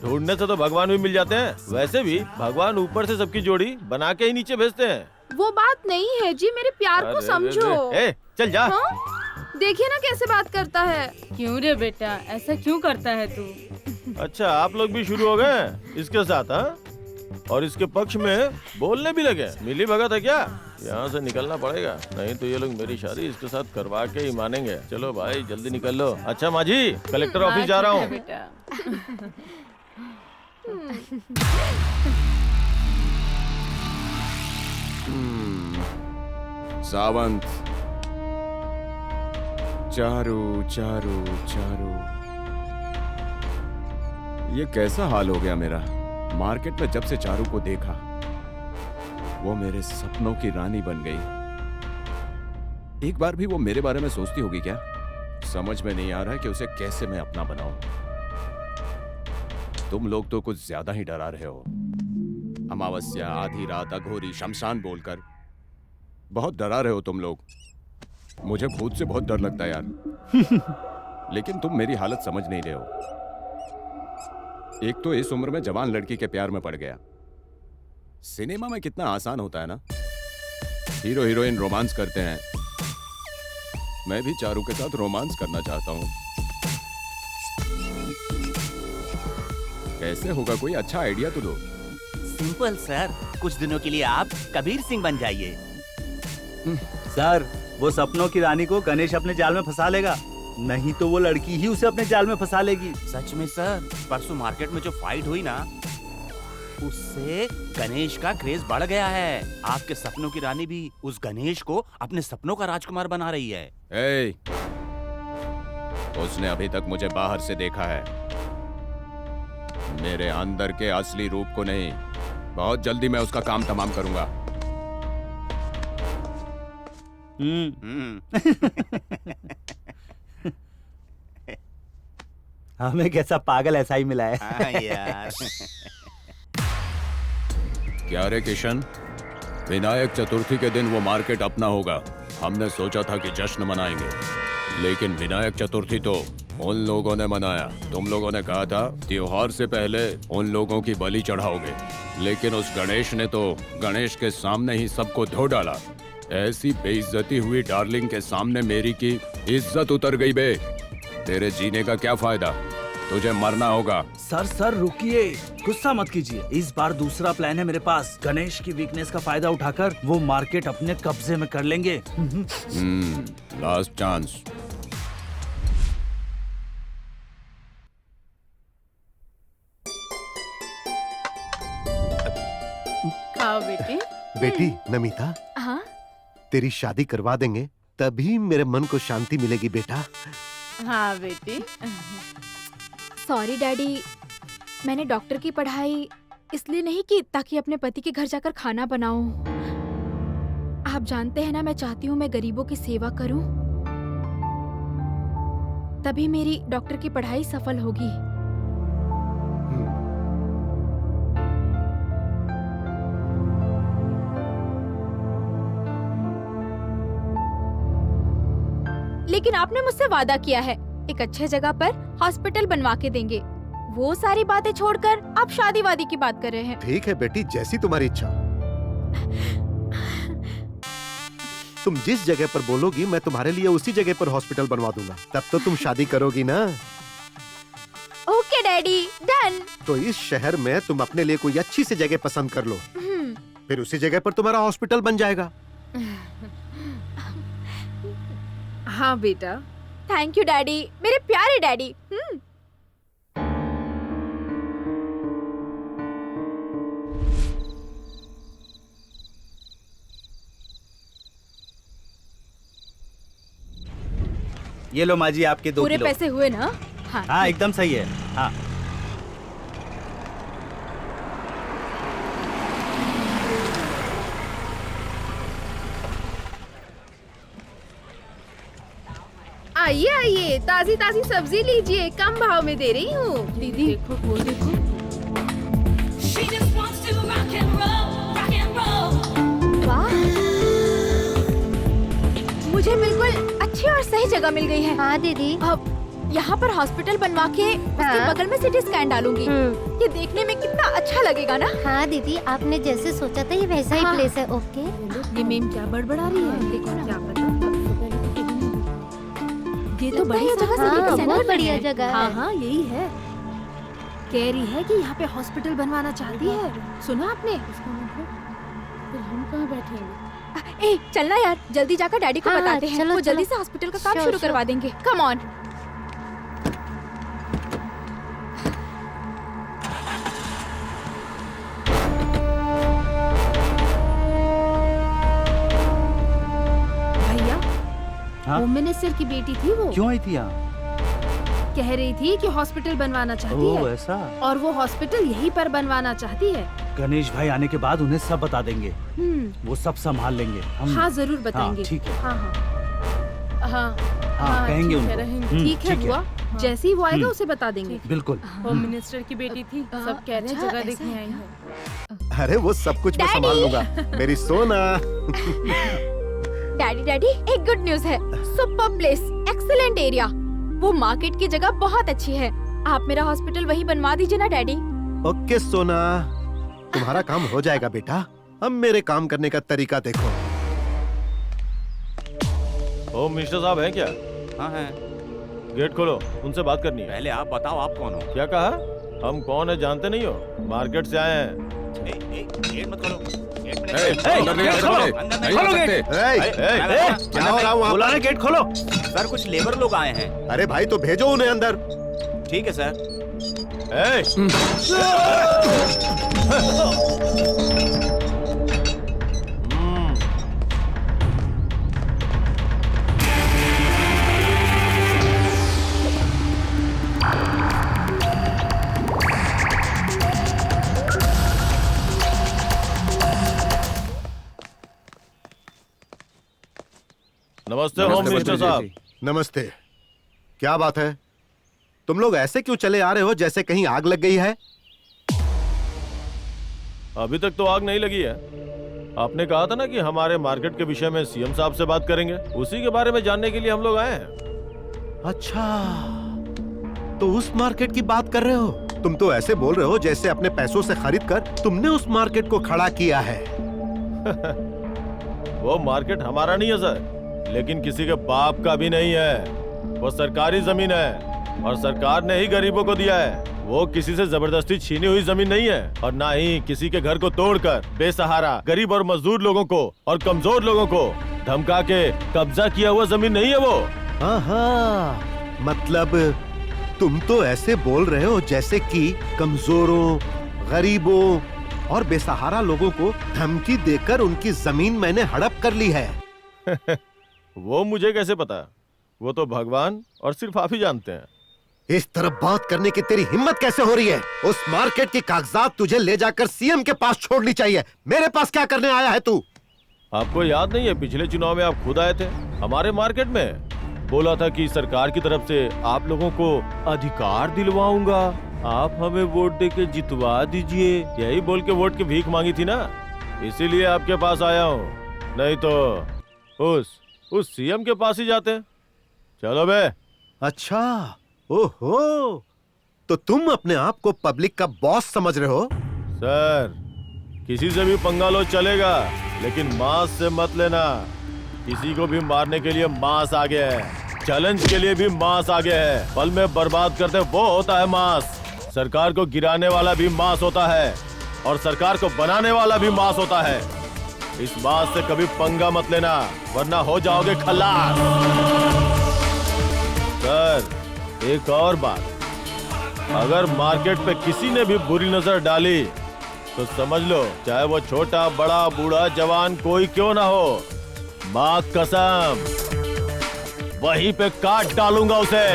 ढूंढने से तो भगवान भी मिल जाते हैं। वैसे भी भगवान ऊपर से सबकी जोड़ी बना के ही नीचे भेजते हैं। वो बात नहीं है जी, मेरे प्यार को समझो। ए, चल जा। हाँ? देखिए ना कैसे बात करता है। क्यों रे बेटा, ऐसा क्यों करता है तू? अच्छा, आप लोग भी शुरू हो गए इसके साथ? हाँ, और इसके पक्ष में बोलने भी लगे। मिली भगत है क्या? यहाँ से निकलना पड़ेगा, नहीं तो ये लोग मेरी शादी इसके साथ करवा के ही मानेंगे। चलो भाई जल्दी निकल लो। अच्छा माँ जी, कलेक्टर ऑफिस जा रहा हूँ। सावंत, चारू चारू चारू, ये कैसा हाल हो गया मेरा। मार्केट में जब से चारू को देखा, वो मेरे सपनों की रानी बन गई। एक बार भी वो मेरे बारे में सोचती होगी क्या? समझ में नहीं आ रहा है कि उसे कैसे मैं अपना बनाऊं। तुम लोग तो कुछ ज्यादा ही डरा रहे हो। अमावस्या, आधी रात, अघोरी, शमशान बोलकर बहुत डरा रहे हो तुम लोग। मुझे खुद से बहुत डर लगता है यार। लेकिन तुम मेरी हालत समझ नहीं रहे हो। एक तो इस उम्र में जवान लड़की के प्यार में पड़ गया। सिनेमा में कितना आसान होता है ना, हीरो हीरोइन रोमांस करते हैं। मैं भी चारू के साथ रोमांस करना चाहता हूँ। कैसे होगा? कोई अच्छा आइडिया तो दो। सिंपल सर, कुछ दिनों के लिए आप कबीर सिंह बन जाइए। सर, वो सपनों की रानी को गणेश अपने जाल में फंसा लेगा, नहीं तो वो लड़की ही उसे अपने जाल में फंसा लेगी। सच में सर, परसों मार्केट में जो फाइट हुई ना, उससे गणेश का क्रेज बढ़ गया है। आपके सपनों की रानी भी उस गणेश को अपने सपनों का राजकुमार बना रही है। ए, उसने अभी तक मुझे बाहर से देखा है, मेरे अंदर के असली रूप को नहीं। बहुत जल्दी मैं उसका काम तमाम करूंगा। हमें कैसा पागल ऐसा ही मिला है। हाँ यार। क्या रे किशन, विनायक चतुर्थी के दिन वो मार्केट अपना होगा। हमने सोचा था कि जश्न मनाएंगे, लेकिन विनायक चतुर्थी तो उन लोगों ने मनाया। तुम लोगों ने कहा था त्योहार से पहले उन लोगों की बलि चढ़ाओगे, लेकिन उस गणेश ने तो गणेश के सामने ही सबको धो डाला। ऐसी बेइज्जती हुई डार्लिंग के सामने मेरी की इज्जत उतर गई बे। तेरे जीने का क्या फायदा, तुझे मरना होगा। सर रुकिए, गुस्सा मत कीजिए। इस बार दूसरा प्लान है मेरे पास। गणेश की वीकनेस का फायदा उठाकर वो मार्केट अपने कब्जे में कर लेंगे। Last chance. खाओ बेटी। बेटी नमिता, हाँ तेरी शादी करवा देंगे तभी मेरे मन को शांति मिलेगी बेटा। हाँ बेटी। सॉरी डैडी, मैंने डॉक्टर की पढ़ाई इसलिए नहीं की ताकि अपने पति के घर जाकर खाना बनाऊं। आप जानते हैं ना, मैं चाहती हूँ मैं गरीबों की सेवा करूं, तभी मेरी डॉक्टर की पढ़ाई सफल होगी। लेकिन आपने मुझसे वादा किया है एक अच्छे जगह पर हॉस्पिटल बनवा के देंगे। वो सारी बातें छोड़कर आप शादी वादी की बात कर रहे हैं। ठीक है बेटी, जैसी तुम्हारी इच्छा। तुम जिस जगह पर बोलोगी मैं तुम्हारे लिए उसी जगह पर हॉस्पिटल बनवा दूंगा। तब तो तुम शादी करोगी ना। Okay daddy, done. तो इस शहर में तुम अपने लिए कोई अच्छी सी जगह पसंद कर लो, फिर उसी जगह पर तुम्हारा हॉस्पिटल बन जाएगा। हाँ बेटा। थैंक यू डैडी, मेरे प्यारे डैडी। ये लो माँ जी आपके 2 पूरे किलो। पैसे हुए ना? हाँ एकदम सही है। हाँ आइए आइए, ताजी ताजी सब्जी लीजिए, कम भाव में दे रही हूँ। दीदी देखो वो देखो। She just wants to rock and roll, rock and roll. वाह, मुझे बिल्कुल अच्छी और सही जगह मिल गई है। हाँ दीदी। अब यहाँ पर हॉस्पिटल बनवा के उसके बगल में सिटी स्कैन डालूंगी। ये देखने में कितना अच्छा लगेगा ना। हाँ दीदी, आपने जैसे सोचा था ये वैसा ही प्लेस है। ओके। ये मेम क्या बड़बड़ा रही है? देखो ना, क्या पता। ये तो बढ़िया जगह से हाँ, लेकर बहुत बढ़िया जगह है। हाँ हाँ यही है। कह रही है कि यहाँ पे हॉस्पिटल बनवाना चाहती है। सुना आपने? फिर हम कहाँ बैठेंगे? ए चलना यार, जल्दी जाकर डैडी को हाँ, बताते हैं। चलो, वो जल्दी चलो। से हॉस्पिटल का काम श्योर, शुरू श्योर। करवा देंगे। Come on. भैया, हाँ? होम मिनिस्टर की बेटी थी वो। क्यों आई थी यहाँ? कह रही थी कि हॉस्पिटल बनवाना चाहती ओह है ऐसा। और वो हॉस्पिटल यहीं पर बनवाना चाहती है। गणेश भाई आने के बाद उन्हें सब बता देंगे, वो सब संभाल लेंगे हम। हाँ जरूर बताएंगे। हाँ, ठीक है। हाँ हाँ हाँ हाँ, कहेंगे ठीक है, उनको। रहेंगे। ठीक है बुआ, जैसे ही वो आएगा उसे बता देंगे। बिल्कुल। होम मिनिस्टर की बेटी थी, सब कह रहे हैं जगह देखने आई है। अरे वो सब कुछ मैं संभाल लूंगा मेरी सोना। डैडी डैडी, एक गुड न्यूज है। Super place, excellent area. वो मार्केट की जगह बहुत अच्छी है। आप मेरा हॉस्पिटल वहीं बनवा दीजिए ना डैडी। ओके सोना, तुम्हारा काम हो जाएगा बेटा। अब मेरे काम करने का तरीका देखो। होम मिनिस्टर साहब हैं क्या? हाँ है। गेट खोलो, उनसे बात करनी है। पहले आप बताओ आप कौन हो? क्या कहा? हम कौन है जानते नहीं हो? मार्केट से आए हैं। गेट मत खोलो। अंदर नहीं आ सकते, नहीं आ सकते। क्या हो रहा हूँ वहाँ? बुलाने, गेट खोलो। सर कुछ लेबर लोग आए हैं। अरे भाई तो भेजो उन्हें अंदर। ठीक है सर। नमस्ते होम मिनिस्टर साहब। नमस्ते। क्या बात है, तुम लोग ऐसे क्यों चले आ रहे हो जैसे कहीं आग लग गई है? अभी तक तो आग नहीं लगी है। आपने कहा था ना कि हमारे मार्केट के विषय में सीएम साहब से बात करेंगे, उसी के बारे में जानने के लिए हम लोग आए हैं। अच्छा, तो उस मार्केट की बात कर रहे हो? तुम तो ऐसे बोल रहे हो जैसे अपने पैसों से खरीद कर तुमने उस मार्केट को खड़ा किया है। वो मार्केट हमारा नहीं है सर, लेकिन किसी के बाप का भी नहीं है। वो सरकारी जमीन है और सरकार ने ही गरीबों को दिया है। वो किसी से जबरदस्ती छीनी हुई जमीन नहीं है और ना ही किसी के घर को तोड़कर बेसहारा गरीब और मजदूर लोगों को और कमजोर लोगों को धमका के कब्जा किया हुआ जमीन नहीं है वो। हाँ, मतलब तुम तो ऐसे बोल रहे हो जैसे कि कमजोरों, गरीबों और बेसहारा लोगों को धमकी देकर उनकी जमीन मैंने हड़प कर ली है। वो मुझे कैसे पता? वो तो भगवान और सिर्फ आप ही जानते हैं। इस तरह बात करने की तेरी हिम्मत कैसे हो रही है? उस मार्केट की कागजात तुझे ले जाकर सीएम के पास छोड़नी चाहिए। मेरे पास क्या करने आया है तू? आपको याद नहीं है पिछले चुनाव में आप खुद आए थे हमारे मार्केट में, बोला था कि सरकार की तरफ से आप लोगों को अधिकार दिलवाऊंगा, आप हमें वोट देके जितवा दीजिए, यही बोल के वोट की भीख मांगी थी ना, इसीलिए आपके पास आया हूँ। नहीं तो उस सीएम के पास ही जाते। चलो बे। अच्छा, ओहो, तो तुम अपने आप को पब्लिक का बॉस समझ रहे हो? सर, किसी से भी पंगा लो चलेगा, लेकिन मांस से मत लेना। किसी को भी मारने के लिए मांस आ गया है, चैलेंज के लिए भी मांस आ गया है। पल में बर्बाद करते वो होता है मांस। सरकार को गिराने वाला भी मांस होता है और सरकार को बनाने वाला भी मांस होता है। इस मांस से कभी पंगा मत लेना, वरना हो जाओगे खल्लास। सर, एक और बात, अगर मार्केट पे किसी ने भी बुरी नजर डाली तो समझ लो, चाहे वो छोटा बड़ा बूढ़ा जवान कोई क्यों ना हो, मां कसम वहीं पे काट डालूंगा उसे।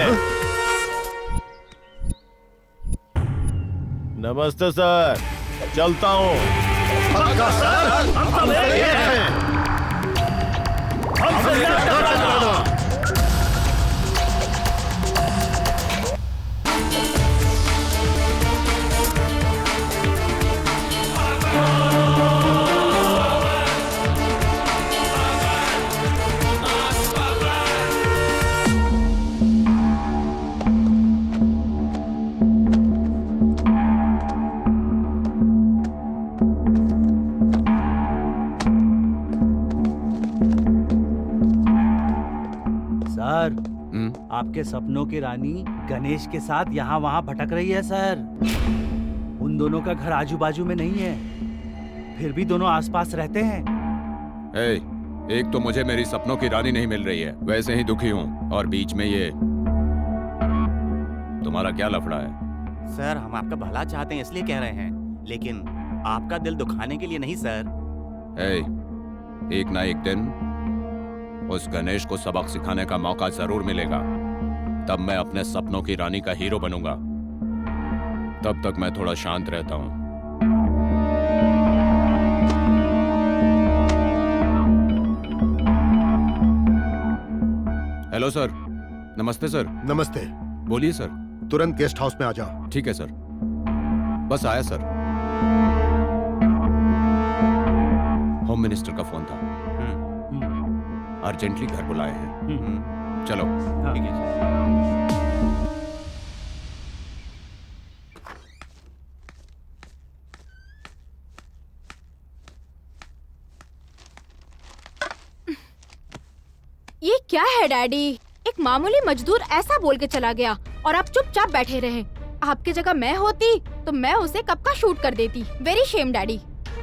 नमस्ते सर, चलता हूँ। सर, आपके सपनों की रानी गणेश के साथ यहाँ वहाँ भटक रही है सर। उन दोनों का घर आजू बाजू में नहीं है, फिर भी दोनों आसपास रहते हैं। एक तो मुझे मेरी सपनों की रानी नहीं मिल रही है, वैसे ही दुखी हूँ, और बीच में ये तुम्हारा क्या लफड़ा है? सर, हम आपका भला चाहते हैं इसलिए कह रहे हैं, लेकिन आपका दिल दुखाने के लिए नहीं सर। एक ना एक दिन उस गणेश को सबक सिखाने का मौका जरूर मिलेगा, तब मैं अपने सपनों की रानी का हीरो बनूंगा। तब तक मैं थोड़ा शांत रहता हूँ। Hello sir. नमस्ते सर। नमस्ते। बोलिए सर। तुरंत गेस्ट हाउस में आ जाओ। ठीक है सर, बस आया सर। होम मिनिस्टर का फोन था, अर्जेंटली घर बुलाए हैं। चलो। ठीक है सर। ये क्या है डैडी? एक मामूली मजदूर ऐसा बोल के चला गया और आप चुपचाप बैठे रहे। आपके जगह मैं होती तो मैं उसे कब का शूट कर देती। Very Shem daddy.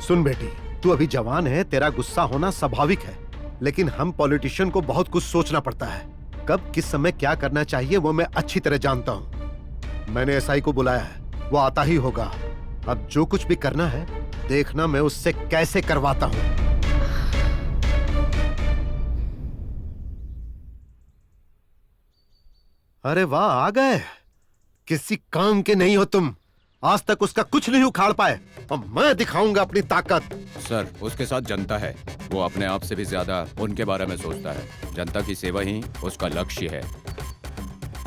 सुन बेटी, तू अभी जवान है, तेरा गुस्सा होना स्वाभाविक है, लेकिन हम पॉलिटिशियन को बहुत कुछ सोचना पड़ता है। कब किस समय क्या करना चाहिए वो मैं अच्छी तरह जानता हूँ। मैंने एसआई को बुलाया है, वो आता ही होगा। अब जो कुछ भी करना है देखना मैं उससे कैसे करवाता हूँ। अरे वाह, आ गए। किसी काम के नहीं हो तुम। आज तक उसका कुछ नहीं उखाड़ पाए और मैं दिखाऊंगा अपनी ताकत। सर, उसके साथ जनता है। वो अपने आप से भी ज्यादा उनके बारे में सोचता है। जनता की सेवा ही उसका लक्ष्य है।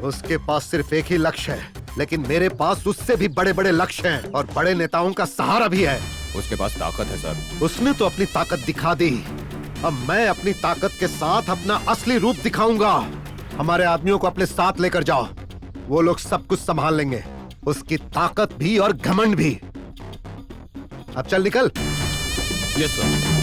उसके पास सिर्फ एक ही लक्ष्य है, लेकिन मेरे पास उससे भी बड़े बड़े लक्ष्य हैं और बड़े नेताओं का सहारा भी है। उसके पास ताकत है सर। उसने तो अपनी ताकत दिखा दी, अब मैं अपनी ताकत के साथ अपना असली रूप दिखाऊंगा। हमारे आदमियों को अपने साथ लेकर जाओ, वो लोग सब कुछ संभाल लेंगे, उसकी ताकत भी और घमंड भी। अब चल निकल। Yes sir.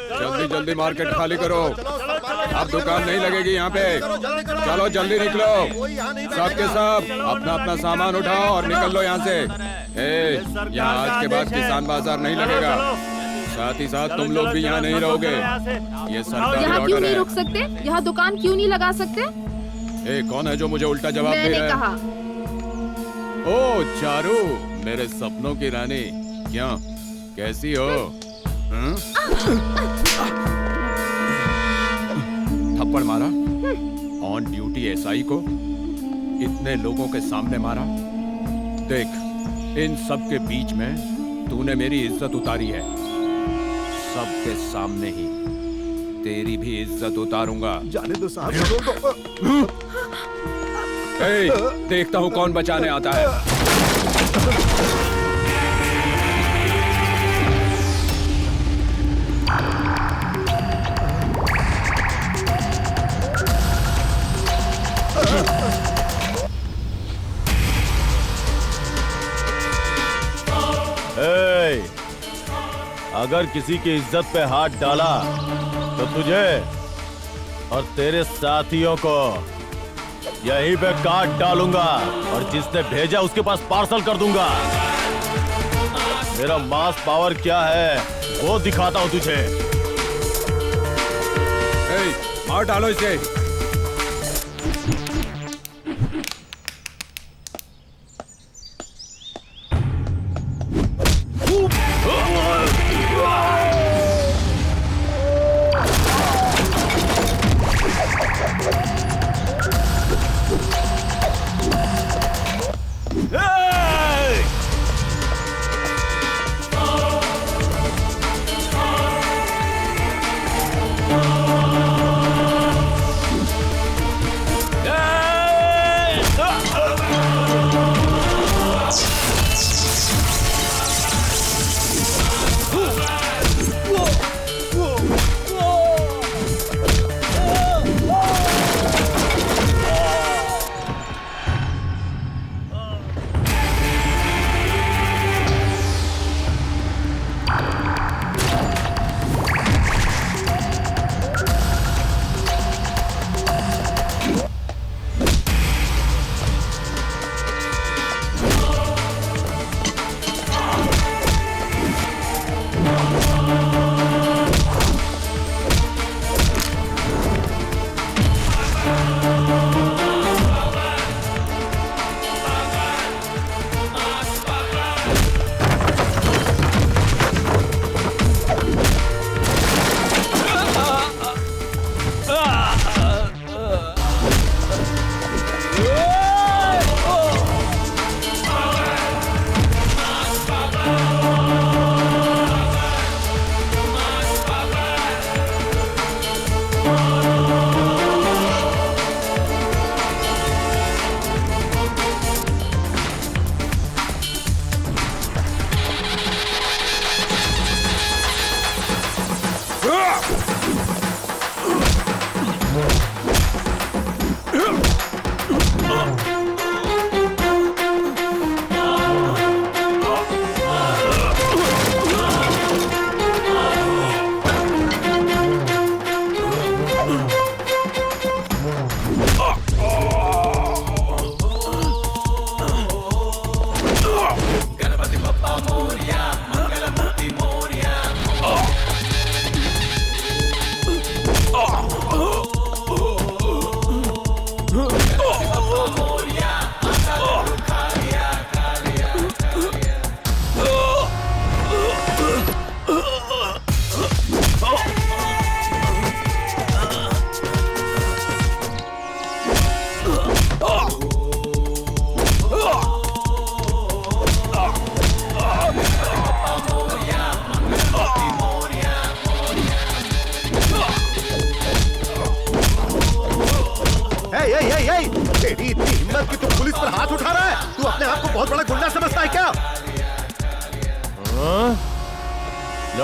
जल्दी जल्दी मार्केट खाली करो, अब दुकान नहीं लगेगी यहाँ पे। चलो जल्दी निकलो, सबके सब अपना अपना सामान उठाओ और निकल लो यहाँ से। यहाँ आज के बाद किसान बाजार नहीं लगेगा, साथ ही साथ तुम लोग भी यहाँ नहीं रहोगे। ये सरकारी यहाँ क्यों ऑर्डर नहीं है। रुक सकते? यहाँ दुकान क्यों नहीं लगा सकते? कौन है जो मुझे उल्टा जवाब दे मैंने रहा कहा। है? ओ चारू, मेरे सपनों की रानी, क्या कैसी हो? थप्पड़ मारा ऑन ड्यूटी एसआई को, इतने लोगों के सामने मारा। देख, इन सब के बीच में तूने मेरी इज्जत उतारी है, सबके सामने ही तेरी भी इज्जत उतारूंगा। जाने दो साहब। देखता हूँ कौन बचाने आता है। अगर किसी की इज्जत पे हाथ डाला तो तुझे और तेरे साथियों को यहीं पे काट डालूंगा और जिसने भेजा उसके पास पार्सल कर दूंगा। मेरा मास पावर क्या है वो दिखाता हूं तुझे। मार डालो इसे।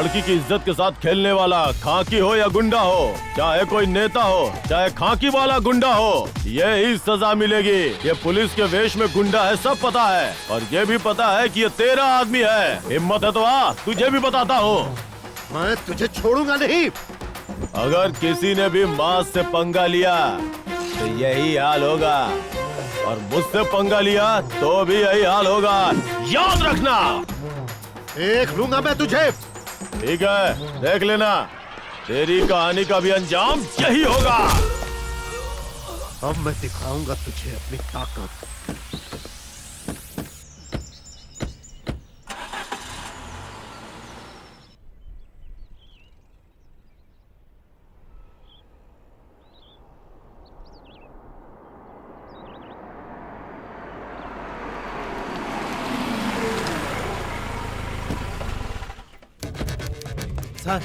लड़की की इज्जत के साथ खेलने वाला, खाकी हो या गुंडा हो, चाहे कोई नेता हो, चाहे खाकी वाला गुंडा हो, यही सजा मिलेगी। ये पुलिस के वेश में गुंडा है, सब पता है, और ये भी पता है कि ये तेरा आदमी है। हिम्मत है तो आ, तुझे भी बताता हूँ। मैं तुझे छोड़ूंगा नहीं। अगर किसी ने भी मास से पंगा लिया तो यही हाल होगा, और मुझसे पंगा लिया तो भी यही हाल होगा, याद रखना। देख लूंगा मैं तुझे। ठीक है, देख लेना, तेरी कहानी का भी अंजाम यही होगा। अब मैं दिखाऊंगा तुझे अपनी ताकत। Sir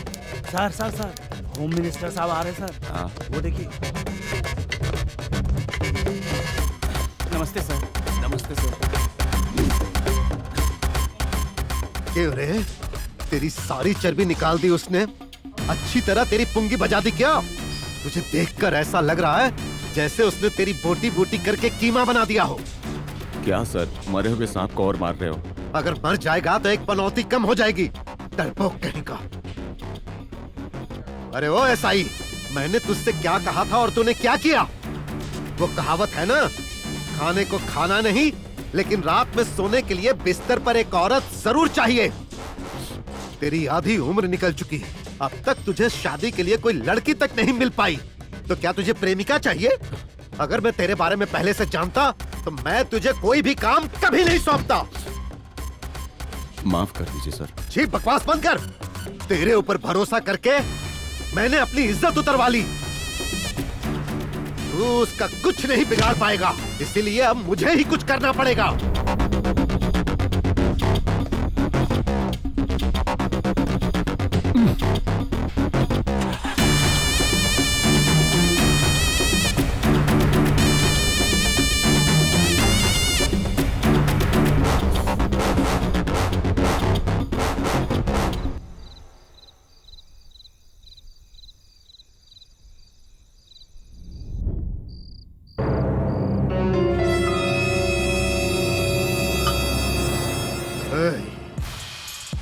sir sir sir, home minister साहब आ रहे हैं सर। हाँ। वो देखिए। नमस्ते सर। नमस्ते सर। क्यों रे, तेरी सारी चर्बी निकाल दी उसने? अच्छी तरह तेरी पुंगी बजा दी क्या? तुझे देखकर ऐसा लग रहा है जैसे उसने तेरी बोटी बोटी करके कीमा बना दिया हो। क्या सर, मरे हुए सांप को और मार रहे हो? अगर मर जाएगा तो एक पनौती कम हो जाएगी, डरपोक कहने का। अरे ओ एसआई, मैंने तुझसे क्या कहा था और तूने क्या किया? वो कहावत है ना, खाने को खाना नहीं, लेकिन रात में सोने के लिए बिस्तर पर एक औरत जरूर चाहिए। तेरी आधी उम्र निकल चुकी है, अब तक तुझे शादी के लिए कोई लड़की तक नहीं मिल पाई, तो क्या तुझे प्रेमिका चाहिए? अगर मैं तेरे बारे में पहले से जानता तो मैं तुझे कोई भी काम कभी नहीं सौंपता। माफ कर दीजिए सर। छी, बकवास बंद कर। तेरे ऊपर भरोसा करके मैंने अपनी इज्जत उतरवा ली, तू उसका कुछ नहीं बिगाड़ पाएगा, इसीलिए अब मुझे ही कुछ करना पड़ेगा।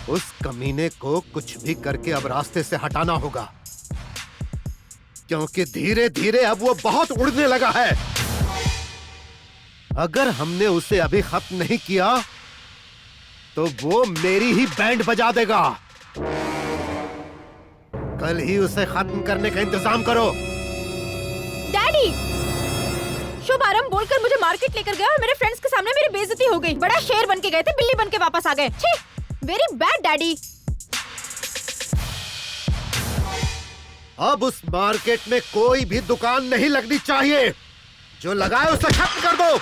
उस कमीने को कुछ भी करके अब रास्ते से हटाना होगा, क्योंकि धीरे धीरे अब वो बहुत उड़ने लगा है। अगर हमने उसे अभी खत्म नहीं किया तो वो मेरी ही बैंड बजा देगा। कल ही उसे खत्म करने का इंतजाम करो। डैडी, शुभारंभ बोलकर मुझे मार्केट लेकर गया और मेरे फ्रेंड्स के सामने मेरी बेइज्जती हो गई। बड़ा शेर बन के गए थे, बिल्ली बन के वापस आ गए। छी, वेरी बैड डैडी। अब उस मार्केट में कोई भी दुकान नहीं लगनी चाहिए, जो लगाए उसे खत्म कर दो।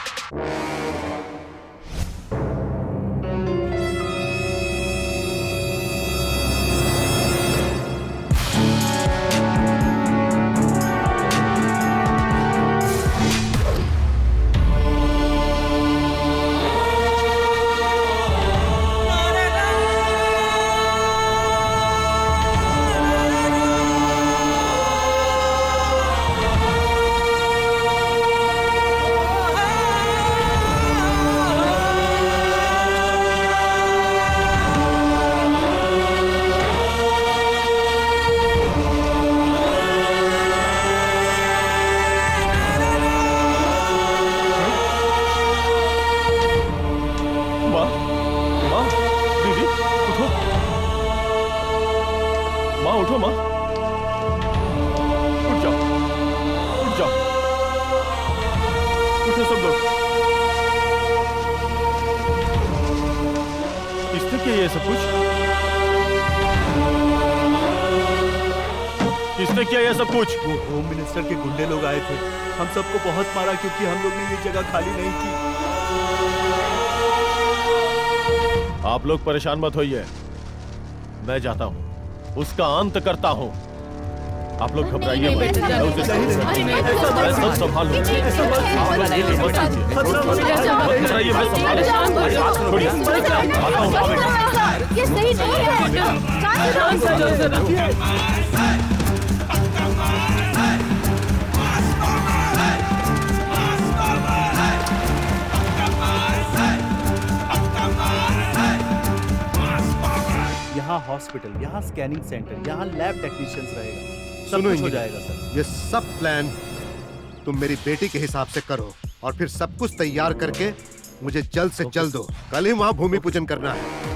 उठो माँ, उठ जाओ, उठ जाओ, उठो सब लोग। किसने किया ये सब कुछ? किसने किया ये सब कुछ? वो होम मिनिस्टर के गुंडे लोग आए थे, हम सबको बहुत मारा क्योंकि हम लोग ने ये जगह खाली नहीं की। आप लोग परेशान मत होइए, मैं जाता हूं, उसका अंत करता हूं। आप लोग घबराइए मत। मैं उसे मैं सब संभाल लूंगा। मत घबराइए, मैं संभाल लूंगा। छोड़िए, आता हूँ। ये सही नहीं है। यहाँ हॉस्पिटल, यहाँ स्कैनिंग सेंटर, यहाँ लैब टेक्नीशियंस रहेगा, सब सुनो कुछ हो इंजीनियर, जाएगा सर। ये सब प्लान तुम मेरी बेटी के हिसाब से करो और फिर सब कुछ तैयार करके मुझे जल्द से जल्द दो। कल ही वहाँ भूमि पूजन करना है।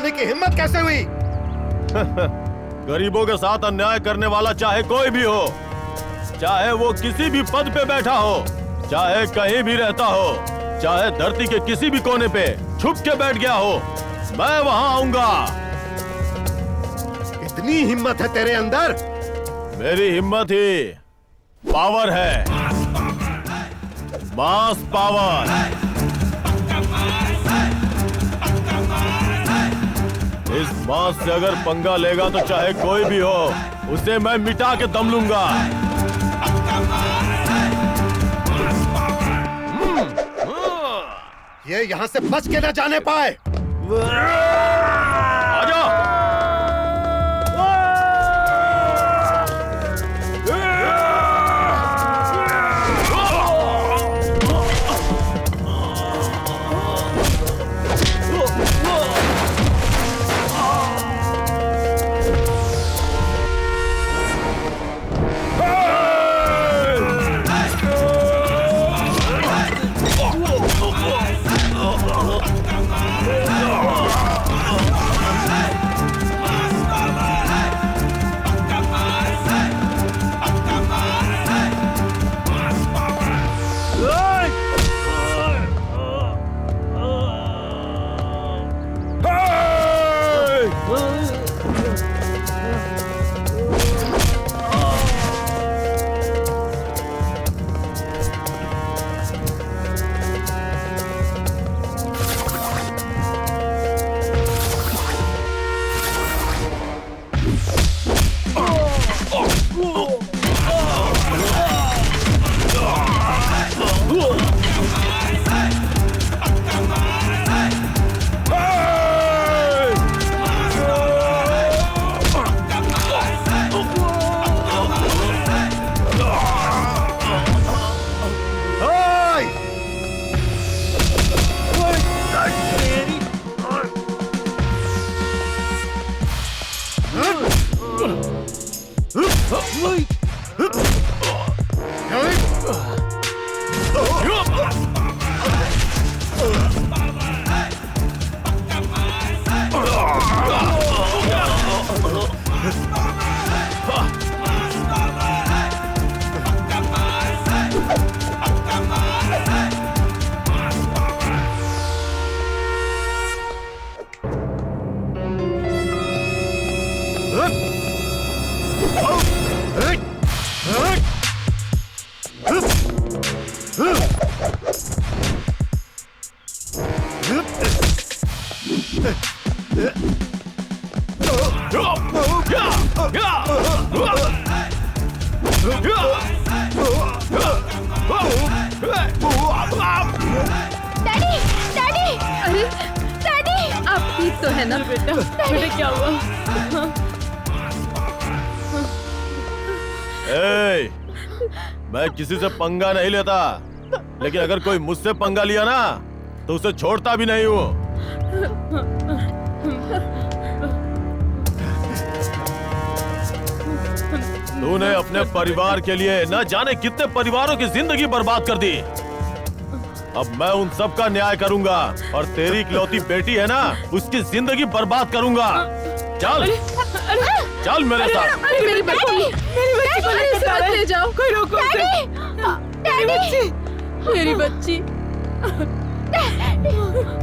की हिम्मत कैसे हुई? गरीबों के साथ अन्याय करने वाला चाहे कोई भी हो, चाहे वो किसी भी पद पे बैठा हो, चाहे कहीं भी रहता हो, चाहे धरती के किसी भी कोने पे छुप के बैठ गया हो, मैं वहां आऊंगा। इतनी हिम्मत है तेरे अंदर? मेरी हिम्मत ही पावर है, मास पावर। इस मास से अगर पंगा लेगा तो चाहे कोई भी हो, उसे मैं मिटा के दम लूंगा। ये यहाँ से बच के न जाने पाए। आजा। मैं किसी से पंगा नहीं लेता, लेकिन अगर कोई मुझसे पंगा लिया ना तो उसे छोड़ता भी नहीं हूँ। तूने अपने परिवार के लिए न जाने कितने परिवारों की जिंदगी बर्बाद कर दी। अब मैं उन सब का न्याय करूंगा और तेरी इकलौती बेटी है ना, उसकी जिंदगी बर्बाद करूंगा। चल चल मेरे साथ। मेरी बच्ची को ले जाओ, कोई रोको। मेरी बच्ची,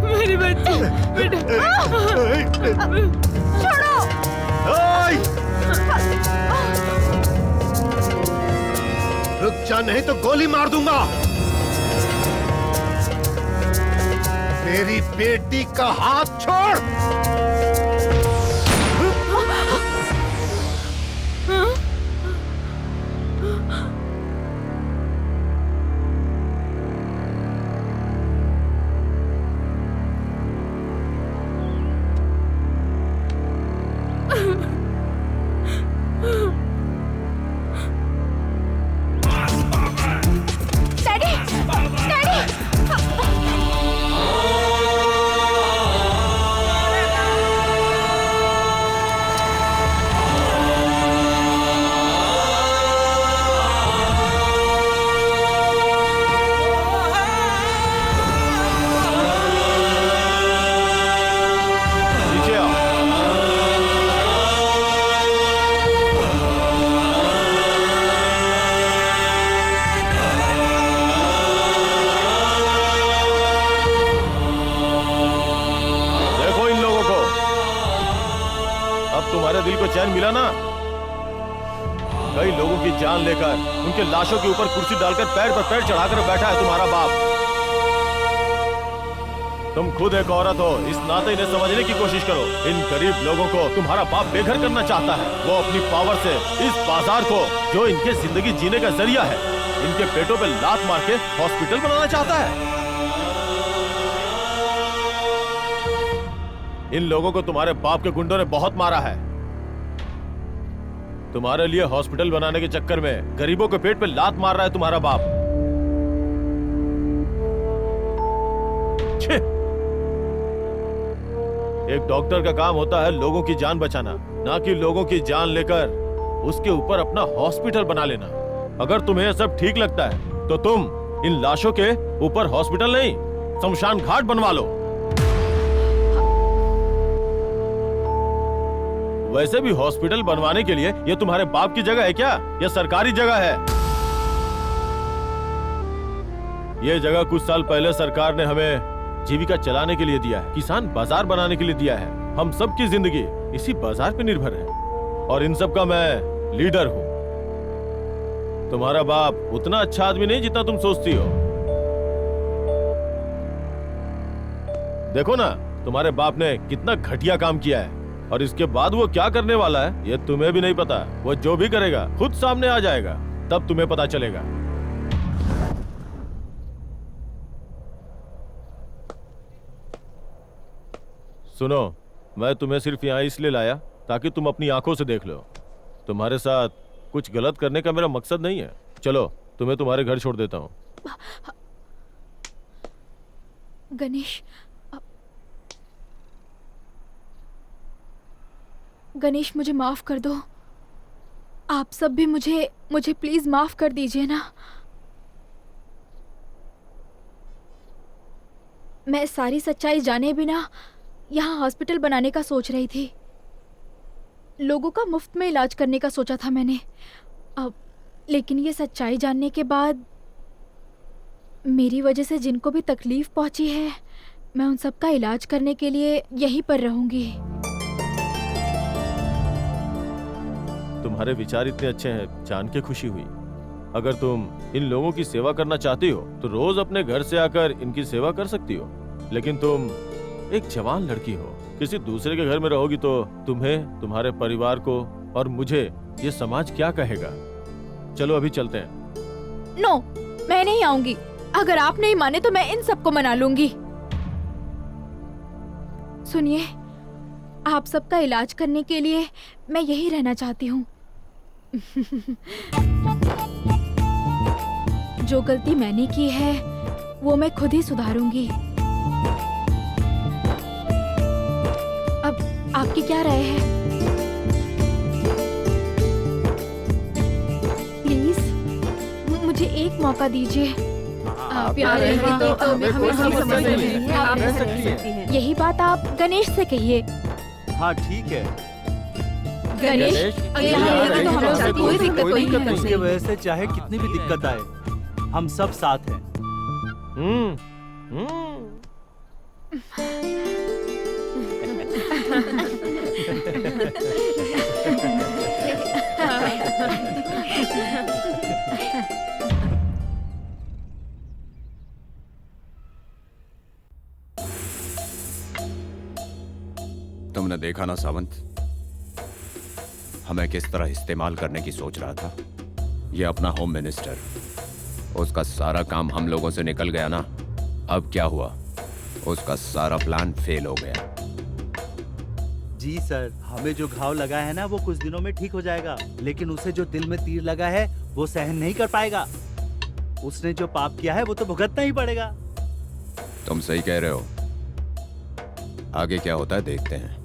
मेरी बच्ची, बेटा। छोड़ो। रुक जा, नहीं तो गोली मार दूंगा। मेरी बेटी का हाथ छोड़। दिल को चैन मिला ना? कई लोगों की जान लेकर उनके लाशों के ऊपर कुर्सी डालकर पैर पर पैर चढ़ाकर बैठा है तुम्हारा बाप। तुम खुद एक औरत हो, इस नाते इन्हें समझने की कोशिश करो। इन गरीब लोगों को तुम्हारा बाप बेघर करना चाहता है। वो अपनी पावर से इस बाजार को, जो इनके जिंदगी जीने का जरिया है, इनके पेटों पे लात मार के हॉस्पिटल बनाना चाहता है। इन लोगों को तुम्हारे बाप के गुंडों ने बहुत मारा है। तुम्हारे लिए हॉस्पिटल बनाने के चक्कर में गरीबों के पेट पे लात मार रहा है तुम्हारा बाप। छे! एक डॉक्टर का काम होता है लोगों की जान बचाना, ना कि लोगों की जान लेकर उसके ऊपर अपना हॉस्पिटल बना लेना। अगर तुम्हें यह सब ठीक लगता है तो तुम इन लाशों के ऊपर हॉस्पिटल नहीं, शमशान घाट बनवा लो। वैसे भी हॉस्पिटल बनवाने के लिए ये तुम्हारे बाप की जगह है क्या? यह सरकारी जगह है। यह जगह कुछ साल पहले सरकार ने हमें जीविका चलाने के लिए दिया है, किसान बाजार बनाने के लिए दिया है। हम सब की जिंदगी इसी बाजार पे निर्भर है और इन सब का मैं लीडर हूँ। तुम्हारा बाप उतना अच्छा आदमी नहीं जितना तुम सोचती हो। देखो ना, तुम्हारे बाप ने कितना घटिया काम किया है और इसके बाद वो क्या करने वाला है ये तुम्हें भी नहीं पता। वो जो भी करेगा खुद सामने आ जाएगा, तब तुम्हें पता चलेगा। सुनो, मैं तुम्हें सिर्फ यहाँ इसलिए लाया ताकि तुम अपनी आंखों से देख लो। तुम्हारे साथ कुछ गलत करने का मेरा मकसद नहीं है। चलो, तुम्हें तुम्हारे घर छोड़ देता हूँ। गणेश, मुझे माफ कर दो। आप सब भी मुझे प्लीज माफ कर दीजिए ना। मैं सारी सच्चाई जाने बिना यहाँ हॉस्पिटल बनाने का सोच रही थी। लोगों का मुफ्त में इलाज करने का सोचा था मैंने। अब लेकिन ये सच्चाई जानने के बाद मेरी वजह से जिनको भी तकलीफ पहुंची है, मैं उन सब का इलाज करने के लिए यहीं पर रहूंगी। तुम्हारे विचार इतने अच्छे हैं, जान के खुशी हुई। अगर तुम इन लोगों की सेवा करना चाहती हो तो रोज अपने घर से आकर इनकी सेवा कर सकती हो। लेकिन तुम एक जवान लड़की हो, किसी दूसरे के घर में रहोगी तो तुम्हें, तुम्हारे परिवार को और मुझे ये समाज क्या कहेगा। चलो अभी चलते हैं। नो, मैं नहीं आऊंगी। अगर आप नहीं माने तो मैं इन सबको मना लूंगी। सुनिए, आप सबका इलाज करने के लिए मैं यही रहना चाहती हूँ। जो गलती मैंने की है वो मैं खुद ही सुधारूंगी। अब आपकी क्या राय है? प्लीज मुझे एक मौका दीजिए। यही बात आप गणेश से कहिए। हाँ ठीक है गणेश, कोई दिक्कत नहीं। उसकी वजह से चाहे कितनी भी दिक्कत आए, हम सब साथ हैं। तुमने देखा ना सावंत, हमें किस तरह इस्तेमाल करने की सोच रहा था। ये अपना होम मिनिस्टर, उसका सारा काम हम लोगों से निकल गया ना। अब क्या हुआ, उसका सारा प्लान फेल हो गया। जी सर, हमें जो घाव लगा है ना वो कुछ दिनों में ठीक हो जाएगा, लेकिन उसे जो दिल में तीर लगा है वो सहन नहीं कर पाएगा। उसने जो पाप किया है वो तो भुगतना ही पड़ेगा। तुम सही कह रहे हो। आगे क्या होता है देखते हैं।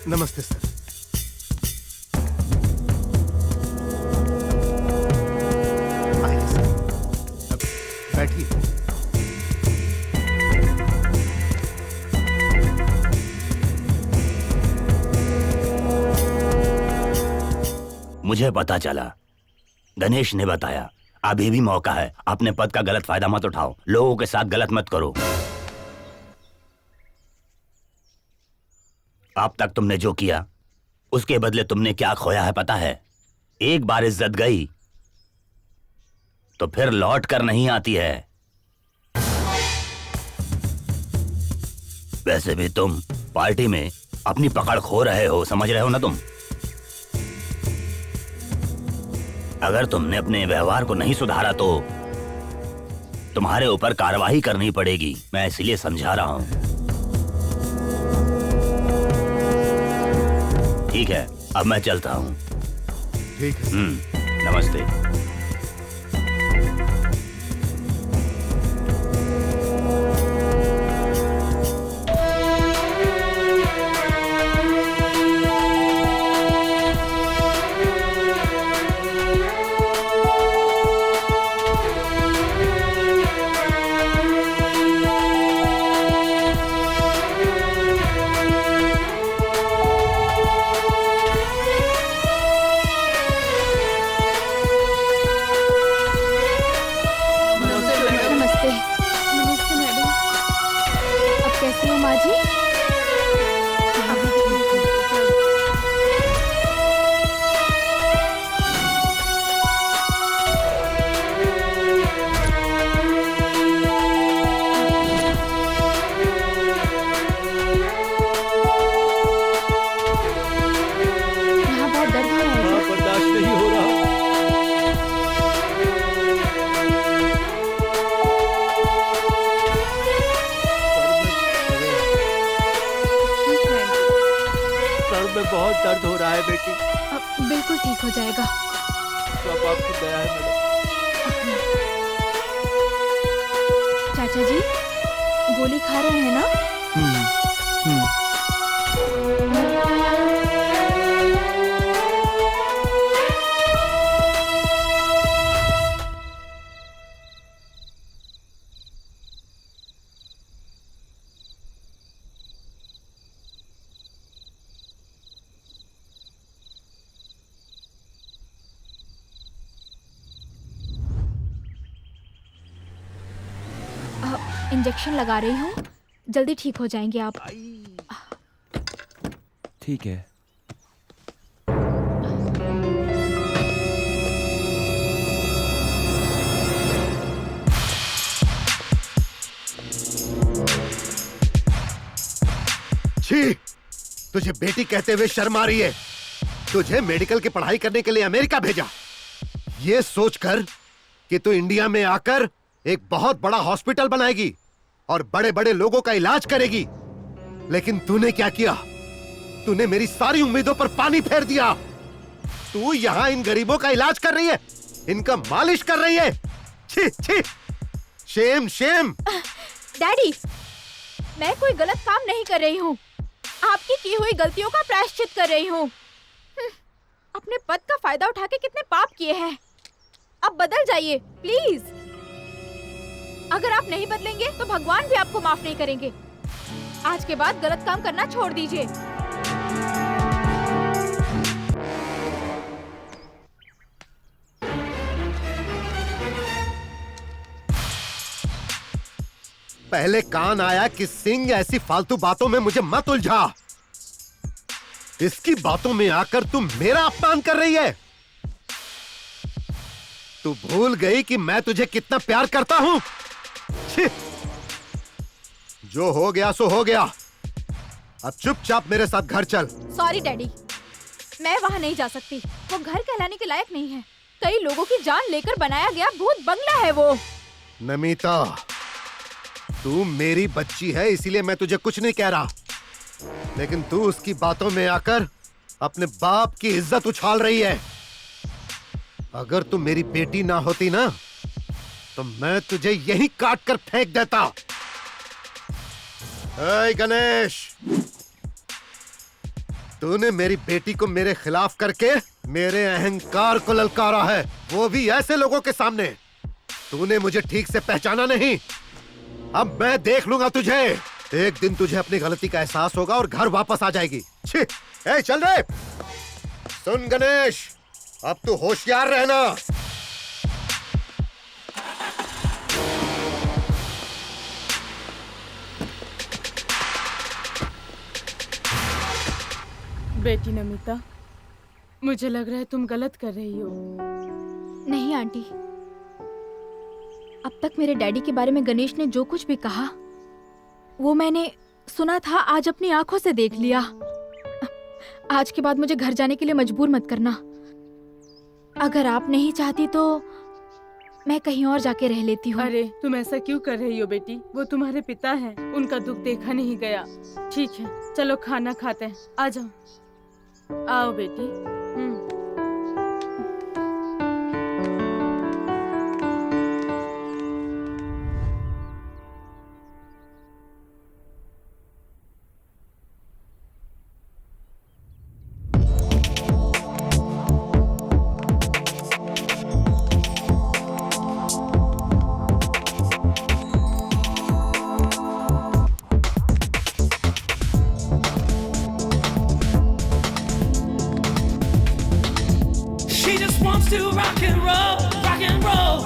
नमस्ते सर। आइए सर, अब बैठिए। मुझे पता चला, गणेश ने बताया, अभी भी मौका है। अपने पद का गलत फायदा मत उठाओ, लोगों के साथ गलत मत करो। अब तक तुमने जो किया उसके बदले तुमने क्या खोया है पता है? एक बार इज्जत गई तो फिर लौट कर नहीं आती है। वैसे भी तुम पार्टी में अपनी पकड़ खो रहे हो, समझ रहे हो ना तुम? अगर तुमने अपने व्यवहार को नहीं सुधारा तो तुम्हारे ऊपर कार्रवाई करनी पड़ेगी। मैं इसलिए समझा रहा हूं। ठीक है, अब मैं चलता हूँ। ठीक है। नमस्ते। बहुत दर्द हो रहा है बेटी। अब बिल्कुल ठीक हो जाएगा। सब आपकी दया है मैडम। चाचा जी गोली खा रहे हैं ना? इंजेक्शन लगा रही हूँ, जल्दी ठीक हो जाएंगे आप। ठीक है। छी, तुझे बेटी कहते हुए शर्म आ रही है? तुझे मेडिकल की पढ़ाई करने के लिए अमेरिका भेजा, ये सोचकर कि तू इंडिया में आकर एक बहुत बड़ा हॉस्पिटल बनाएगी और बड़े बड़े लोगों का इलाज करेगी। लेकिन तूने क्या किया? तूने मेरी सारी उम्मीदों पर पानी फेर दिया। तू यहाँ इन गरीबों का इलाज कर रही है, इनका मालिश कर रही है। छी छी, शेम शेम। डैडी, मैं कोई गलत काम नहीं कर रही हूँ। आपकी की हुई गलतियों का प्रायश्चित कर रही हूँ। अपने पद का फायदा उठा के कितने पाप किए हैं। अब बदल जाइए प्लीज। अगर आप नहीं बदलेंगे तो भगवान भी आपको माफ नहीं करेंगे। आज के बाद गलत काम करना छोड़ दीजिए। पहले कान आया कि सिंह ऐसी फालतू बातों में मुझे मत उलझा। इसकी बातों में आकर तुम मेरा अपमान कर रही है। तू भूल गई कि मैं तुझे कितना प्यार करता हूं। छी! जो हो गया सो हो गया। अब चुपचाप मेरे साथ घर चल। सॉरी डैडी, मैं वहाँ नहीं जा सकती। वो घर कहलाने के लायक नहीं है। कई लोगों की जान लेकर बनाया गया भूत बंगला है वो। नमिता, तू मेरी बच्ची है इसीलिए मैं तुझे कुछ नहीं कह रहा, लेकिन तू उसकी बातों में आकर अपने बाप की इज्जत उछाल रही है। अगर तू मेरी बेटी ना होती ना तो मैं तुझे यहीं काट कर फेंक देता। ऐ गणेश, तूने मेरी बेटी को मेरे खिलाफ करके मेरे अहंकार को ललकारा है, वो भी ऐसे लोगों के सामने। तूने मुझे ठीक से पहचाना नहीं। अब मैं देख लूंगा तुझे। एक दिन तुझे अपनी गलती का एहसास होगा और घर वापस आ जाएगी। छी! ए, चल रे। सुन गणेश, अब तू होशियार रहना। बेटी नमिता, मुझे लग रहा है तुम गलत कर रही हो। नहीं आंटी, अब तक मेरे डैडी के बारे में गणेश ने जो कुछ भी कहा वो मैंने सुना था, आज अपनी आंखों से देख लिया। आज के बाद मुझे घर जाने के लिए मजबूर मत करना। अगर आप नहीं चाहती तो मैं कहीं और जाके रह लेती हूँ। अरे तुम ऐसा क्यों कर रही हो बेटी? वो तुम्हारे पिता हैं, उनका दुख देखा नहीं गया। ठीक है, चलो खाना खाते हैं। आ जाओ, आओ बेटी। To rock and roll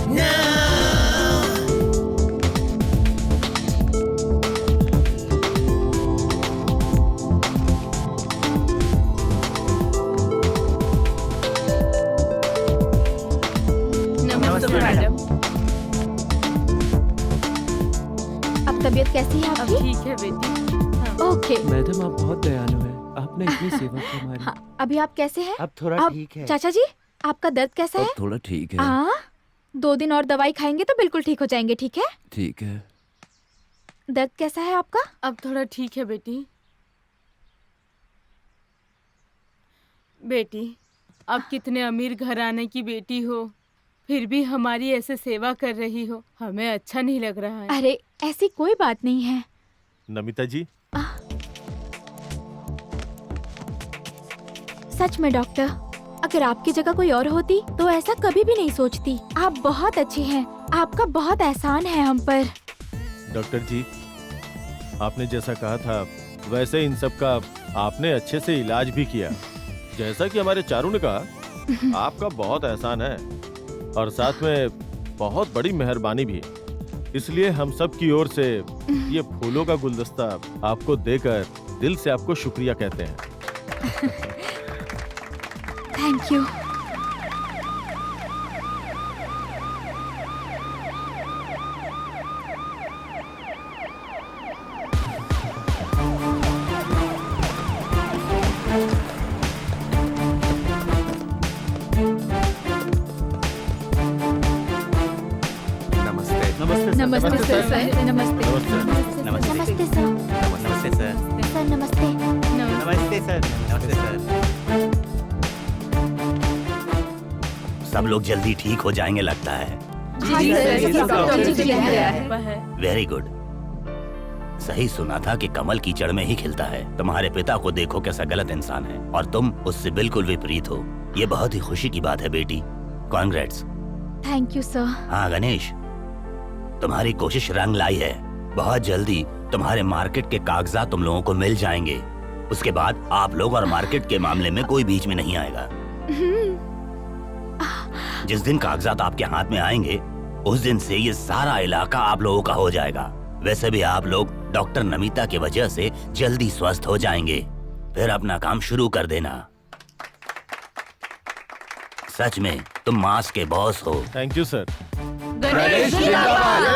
now. नमस्ते मैडम। अब तबीयत कैसी है आपकी? अब ठीक है बेटी। ओके मैडम, आप बहुत दयालु हैं। आपने इतनी सेवा की हमारी। हाँ, अभी आप कैसे हैं? अब थोड़ा ठीक है। चाचा जी, आपका दर्द कैसा है? अब थोड़ा ठीक है। हाँ, 2 दिन और दवाई खाएंगे तो बिल्कुल ठीक हो जाएंगे। ठीक है? ठीक है। दर्द कैसा है आपका? अब थोड़ा ठीक है बेटी। बेटी, अब कितने अमीर घराने की बेटी हो, फिर भी हमारी ऐसे सेवा कर रही हो, हमें अच्छा नहीं लग रहा है। अरे ऐसी कोई बात नहीं है। नमिता जी, सच में डॉक्टर, अगर आपकी जगह कोई और होती तो ऐसा कभी भी नहीं सोचती। आप बहुत अच्छे हैं, आपका बहुत एहसान है हम पर। डॉक्टर जी, आपने जैसा कहा था वैसे इन सब का आपने अच्छे से इलाज भी किया। जैसा कि हमारे चारू ने कहा, आपका बहुत एहसान है और साथ में बहुत बड़ी मेहरबानी भी। इसलिए हम सब की ओर से ये फूलों का गुलदस्ता आपको देकर दिल से आपको शुक्रिया कहते हैं। Thank you. नमस्ते सर। नमस्ते सर। नमस्ते सर। नमस्ते सर। सर नमस्ते। नमस्ते सर। नमस्ते सर। सब लोग जल्दी ठीक हो जाएंगे लगता है। जी सर, ये सब डॉक्टर जी ने किया है। Very good. सही सुना था कि कमल कीचड़ में ही खिलता है। तुम्हारे पिता को देखो कैसा गलत इंसान है और तुम उससे बिल्कुल विपरीत हो। ये बहुत ही खुशी की बात है बेटी। कॉन्ग्रेट्स। Thank you sir. हाँ गणेश, तुम्हारी कोशिश रंग लाई है। बहुत जल्दी तुम्हारे मार्केट के कागजात तुम लोगों को मिल जाएंगे। उसके बाद आप लोग और मार्केट के मामले में कोई बीच में नहीं आएगा। जिस दिन कागजात आपके हाथ में आएंगे उस दिन से ये सारा इलाका आप लोगों का हो जाएगा। वैसे भी आप लोग डॉक्टर नमिता की वजह से जल्दी स्वस्थ हो जाएंगे। फिर अपना काम शुरू कर देना। सच में तुम मास के बॉस हो। Thank you sir. गणेश जिंदाबाद,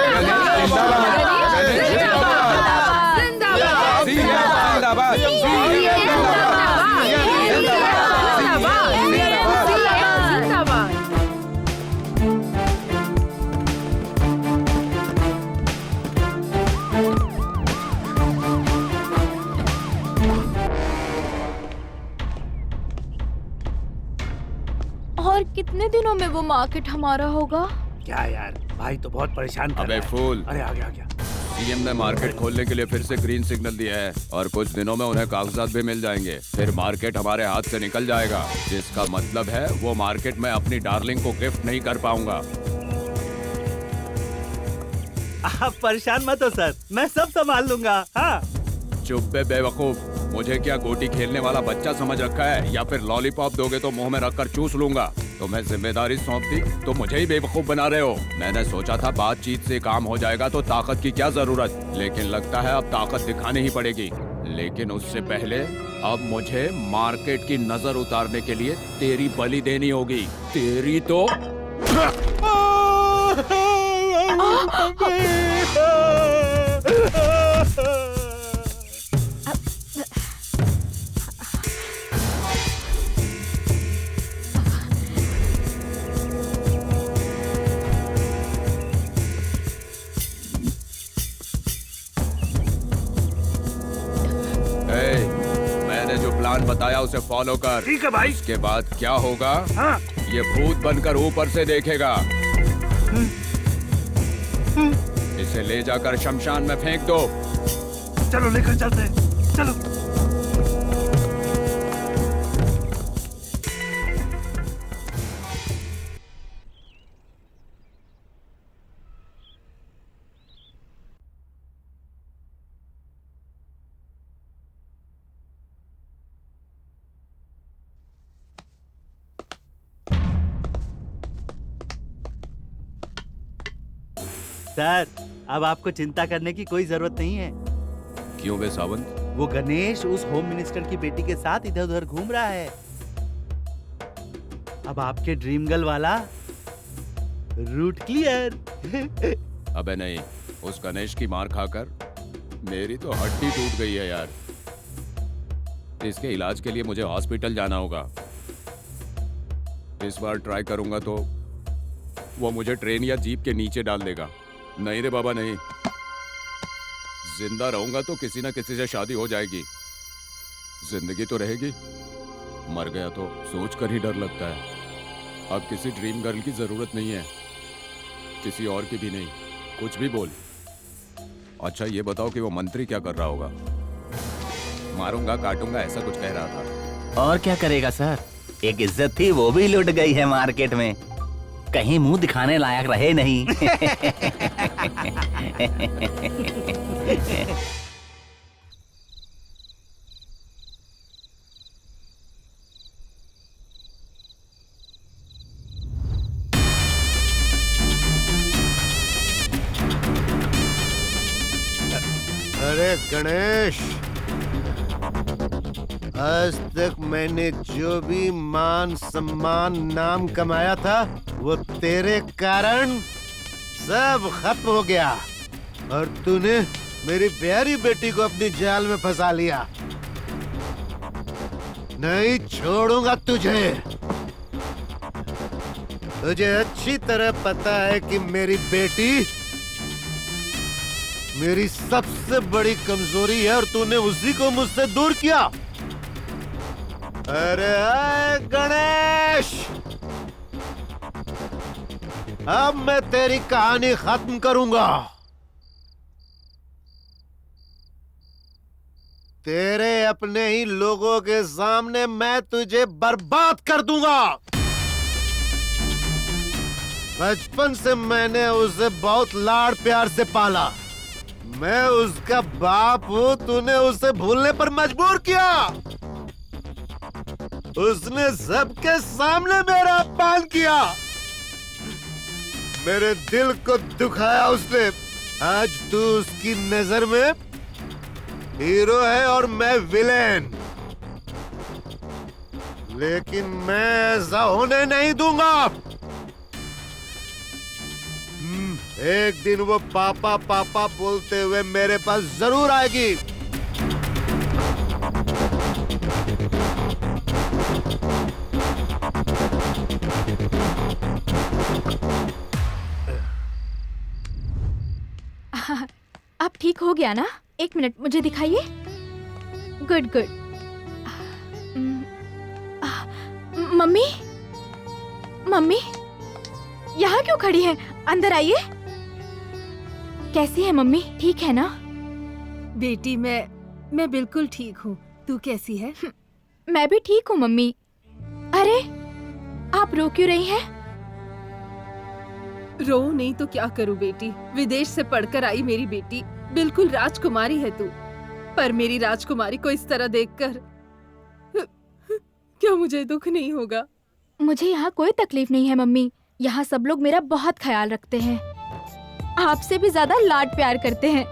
और कितने दिनों में वो मार्केट हमारा होगा? क्या यार, भाई तो बहुत परेशान कर अबे रहा है। फूल। अरे आ गया। सीएम ने मार्केट खोलने के लिए फिर से ग्रीन सिग्नल दिया है और कुछ दिनों में उन्हें कागजात भी मिल जाएंगे। फिर मार्केट हमारे हाथ से निकल जाएगा, जिसका मतलब है वो मार्केट में अपनी डार्लिंग को गिफ्ट नहीं कर पाऊंगा। आप परेशान मत हो सर, मैं सब संभाल लूंगा। हाँ। चुप बे बेवकूफ, मुझे क्या गोटी खेलने वाला बच्चा समझ रखा है, या फिर लॉलीपॉप दोगे तो मुंह में रखकर चूस लूंगा। तुम्हें जिम्मेदारी सौंप दी तो मुझे ही बेवकूफ बना रहे हो। मैंने सोचा था बातचीत से काम हो जाएगा तो ताकत की क्या जरूरत, लेकिन लगता है अब ताकत दिखानी ही पड़ेगी। लेकिन उससे पहले अब मुझे मार्केट की नजर उतारने के लिए तेरी बलि देनी होगी। तेरी तो मैंने जो प्लान बताया उसे फॉलो कर। ठीक है भाई। उसके बाद क्या होगा? हाँ। ये भूत बनकर ऊपर से देखेगा। इसे ले जाकर शमशान में फेंक दो। चलो लेकर चलते हैं, चलो। सर, अब आपको चिंता करने की कोई जरूरत नहीं है। क्यों बे सावंत? वो गणेश उस होम मिनिस्टर की बेटी के साथ इधर उधर घूम रहा है। अब आपके ड्रीम गर्ल वाला रूट क्लियर। अबे नहीं, उस गणेश की मार खाकर मेरी तो हड्डी टूट गई है यार। इसके इलाज के लिए मुझे हॉस्पिटल जाना होगा। इस बार ट्राई करूंगा तो वो मुझे ट्रेन या जीप के नीचे डाल देगा। नहीं रे बाबा नहीं, जिंदा रहूंगा तो किसी ना किसी से शादी हो जाएगी। जिंदगी तो रहेगी, मर गया तो सोच कर ही डर लगता है। अब किसी ड्रीम गर्ल की जरूरत नहीं है, किसी और की भी नहीं। कुछ भी बोल। अच्छा ये बताओ कि वो मंत्री क्या कर रहा होगा? मारूंगा काटूंगा ऐसा कुछ कह रहा था। और क्या करेगा सर, एक इज्जत थी वो भी लुट गई है मार्केट में। कहीं मुंह दिखाने लायक रहे नहीं। अरे गणेश, आज तक मैंने जो भी मान सम्मान नाम कमाया था वो तेरे कारण सब खत्म हो गया और तूने मेरी प्यारी बेटी को अपनी जाल में फंसा लिया। नहीं छोड़ूंगा तुझे। तुझे अच्छी तरह पता है कि मेरी बेटी मेरी सबसे बड़ी कमजोरी है और तूने उसी को मुझसे दूर किया। अरे गणेश, अब मैं तेरी कहानी खत्म करूंगा। तेरे अपने ही लोगों के सामने मैं तुझे बर्बाद कर दूंगा। बचपन से मैंने उसे बहुत लाड़ प्यार से पाला। मैं उसका बाप हूँ, तूने उसे भूलने पर मजबूर किया। उसने सबके सामने मेरा अपमान किया, मेरे दिल को दुखाया उसने। आज तू उसकी नजर में हीरो है और मैं विलेन, लेकिन मैं ऐसा होने नहीं दूंगा। एक दिन वो पापा पापा बोलते हुए मेरे पास जरूर आएगी। अब ठीक हो गया ना? 1 मिनट मुझे दिखाइए। Good good. मम्मी, मम्मी यहाँ क्यों खड़ी हैं? अंदर आइए। कैसी है मम्मी? ठीक है ना? बेटी मैं बिल्कुल ठीक हूँ। तू कैसी है? मैं भी ठीक हूँ मम्मी। अरे आप रो क्यों रही हैं? रो नहीं तो क्या करूँ बेटी। विदेश से पढ़कर आई मेरी बेटी, बिल्कुल राजकुमारी है तू। पर मेरी राजकुमारी को इस तरह देखकर क्या मुझे दुख नहीं होगा? मुझे यहाँ कोई तकलीफ नहीं है मम्मी। यहाँ सब लोग मेरा बहुत ख्याल रखते हैं, आपसे भी ज्यादा लाड प्यार करते हैं।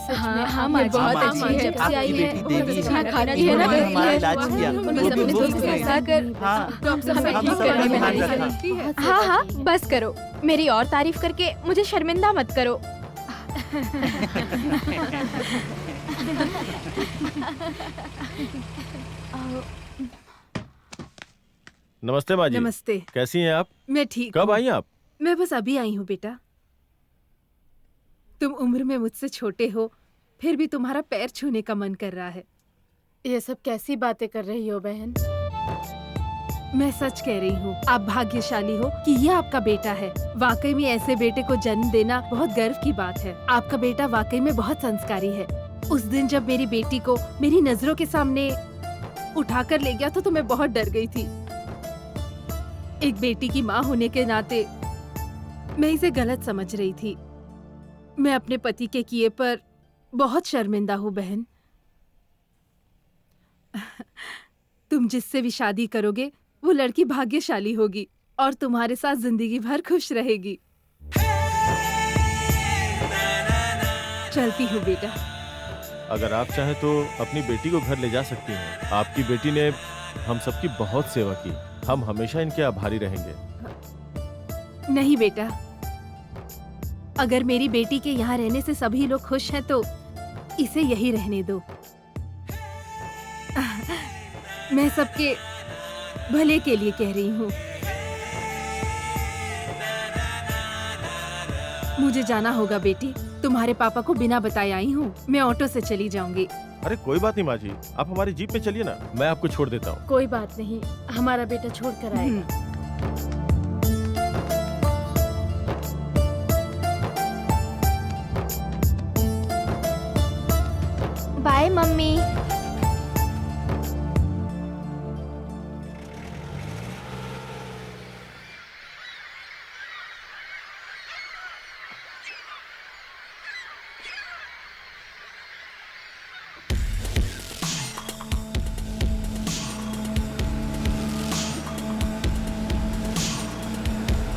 हाँ, हाँ, माँ जी, बहुत अच्छी है। जब से आई है, बहुत अच्छा खाना भी है ना, हमारा इलाज किया। बस अपने दोस्त के साथ कर, हाँ, हमें ठीक करने में हमारी हेल्प। हाँ हाँ, बस करो। मेरी और तारीफ करके मुझे शर्मिंदा मत करो। नमस्ते माँ जी। नमस्ते। कैसी हैं आप? मैं ठीक। कब आई आप? मैं बस अभी आई हूँ बेटा। तुम उम्र में मुझसे छोटे हो, फिर भी तुम्हारा पैर छूने का मन कर रहा है। ये सब कैसी बातें कर रही हो बहन? मैं सच कह रही हूँ, आप भाग्यशाली हो कि ये आपका बेटा है। वाकई में ऐसे बेटे को जन्म देना बहुत गर्व की बात है। आपका बेटा वाकई में बहुत संस्कारी है। उस दिन जब मेरी बेटी को मेरी नजरों के सामने उठाकर ले गया तो मैं बहुत डर गई थी। एक बेटी की माँ होने के नाते मैं इसे गलत समझ रही थी। मैं अपने पति के किए पर बहुत शर्मिंदा हूँ बहन। तुम जिससे भी शादी करोगे वो लड़की भाग्यशाली होगी और तुम्हारे साथ जिंदगी भर खुश रहेगी। चलती हूँ बेटा। अगर आप चाहें तो अपनी बेटी को घर ले जा सकती हैं। आपकी बेटी ने हम सबकी बहुत सेवा की, हम हमेशा इनके आभारी रहेंगे। नहीं बेटा, अगर मेरी बेटी के यहाँ रहने से सभी लोग खुश हैं तो इसे यही रहने दो। मैं सबके भले के लिए कह रही हूँ। मुझे जाना होगा बेटी। तुम्हारे पापा को बिना बताए आई हूँ। मैं ऑटो से चली जाऊंगी। अरे कोई बात नहीं माँ जी, आप हमारी जीप में चलिए ना, मैं आपको छोड़ देता हूँ। कोई बात नहीं, हमारा बेटा छोड़ कर आएगा। Bye mummy.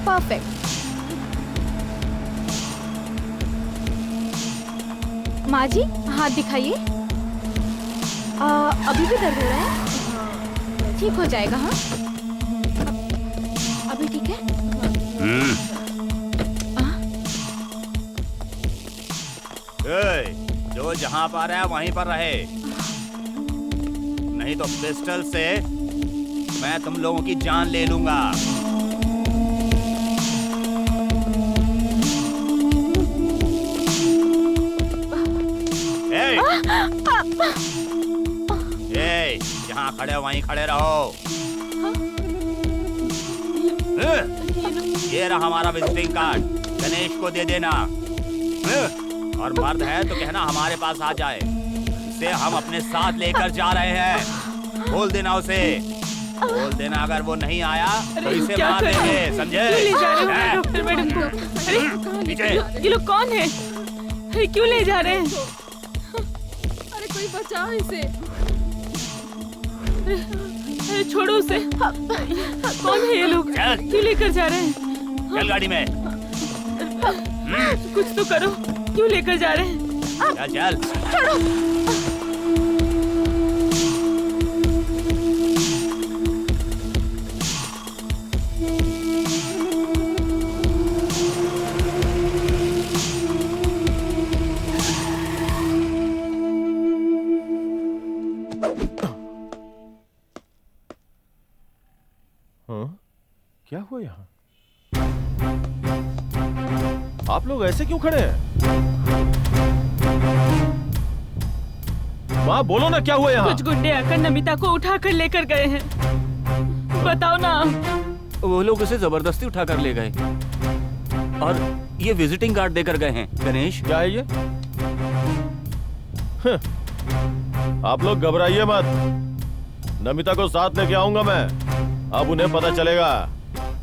परफेक्ट। माँ जी हाथ दिखाइए। अभी भी दर्द हो रहा है? ठीक हो जाएगा। हाँ अभी ठीक है। जो जहाँ पर है वहीं पर रहे, नहीं तो पिस्टल से मैं तुम लोगों की जान ले लूंगा। जहाँ खड़े हो वहीं खड़े रहो। ये रहा हमारा विजिटिंग कार्ड, गणेश को दे देना। और मर्द है तो कहना हमारे पास आ जाए, इसे हम अपने साथ लेकर जा रहे हैं। बोल देना उसे, बोल देना अगर वो नहीं आया तो इसे मार देंगे, समझे? क्यों ले जा रहे हो डॉक्टर मैडम को? अरे ये लोग कौन है? अरे क्यों ले जा रहे हैं? अरे कोई बचाओ इसे। अरे छोड़ो उसे। कौन है ये लोग? क्यों लेकर जा रहे हैं? चल गाड़ी में। कुछ तो करो, क्यों लेकर जा रहे हैं? चल चल। छोड़ो। क्या हुआ यहाँ? आप लोग ऐसे क्यों खड़े हैं? माँ बोलो ना, क्या हुआ यहाँ? कुछ गुंडे आकर नमिता को उठा कर लेकर गए हैं। बताओ ना। वो लोग उसे जबरदस्ती उठा कर ले गए और ये विजिटिंग कार्ड देकर गए हैं। गणेश, क्या है ये? आप लोग घबराइए मत, नमिता को साथ लेके आऊंगा मैं। अब उन्हें पता चलेगा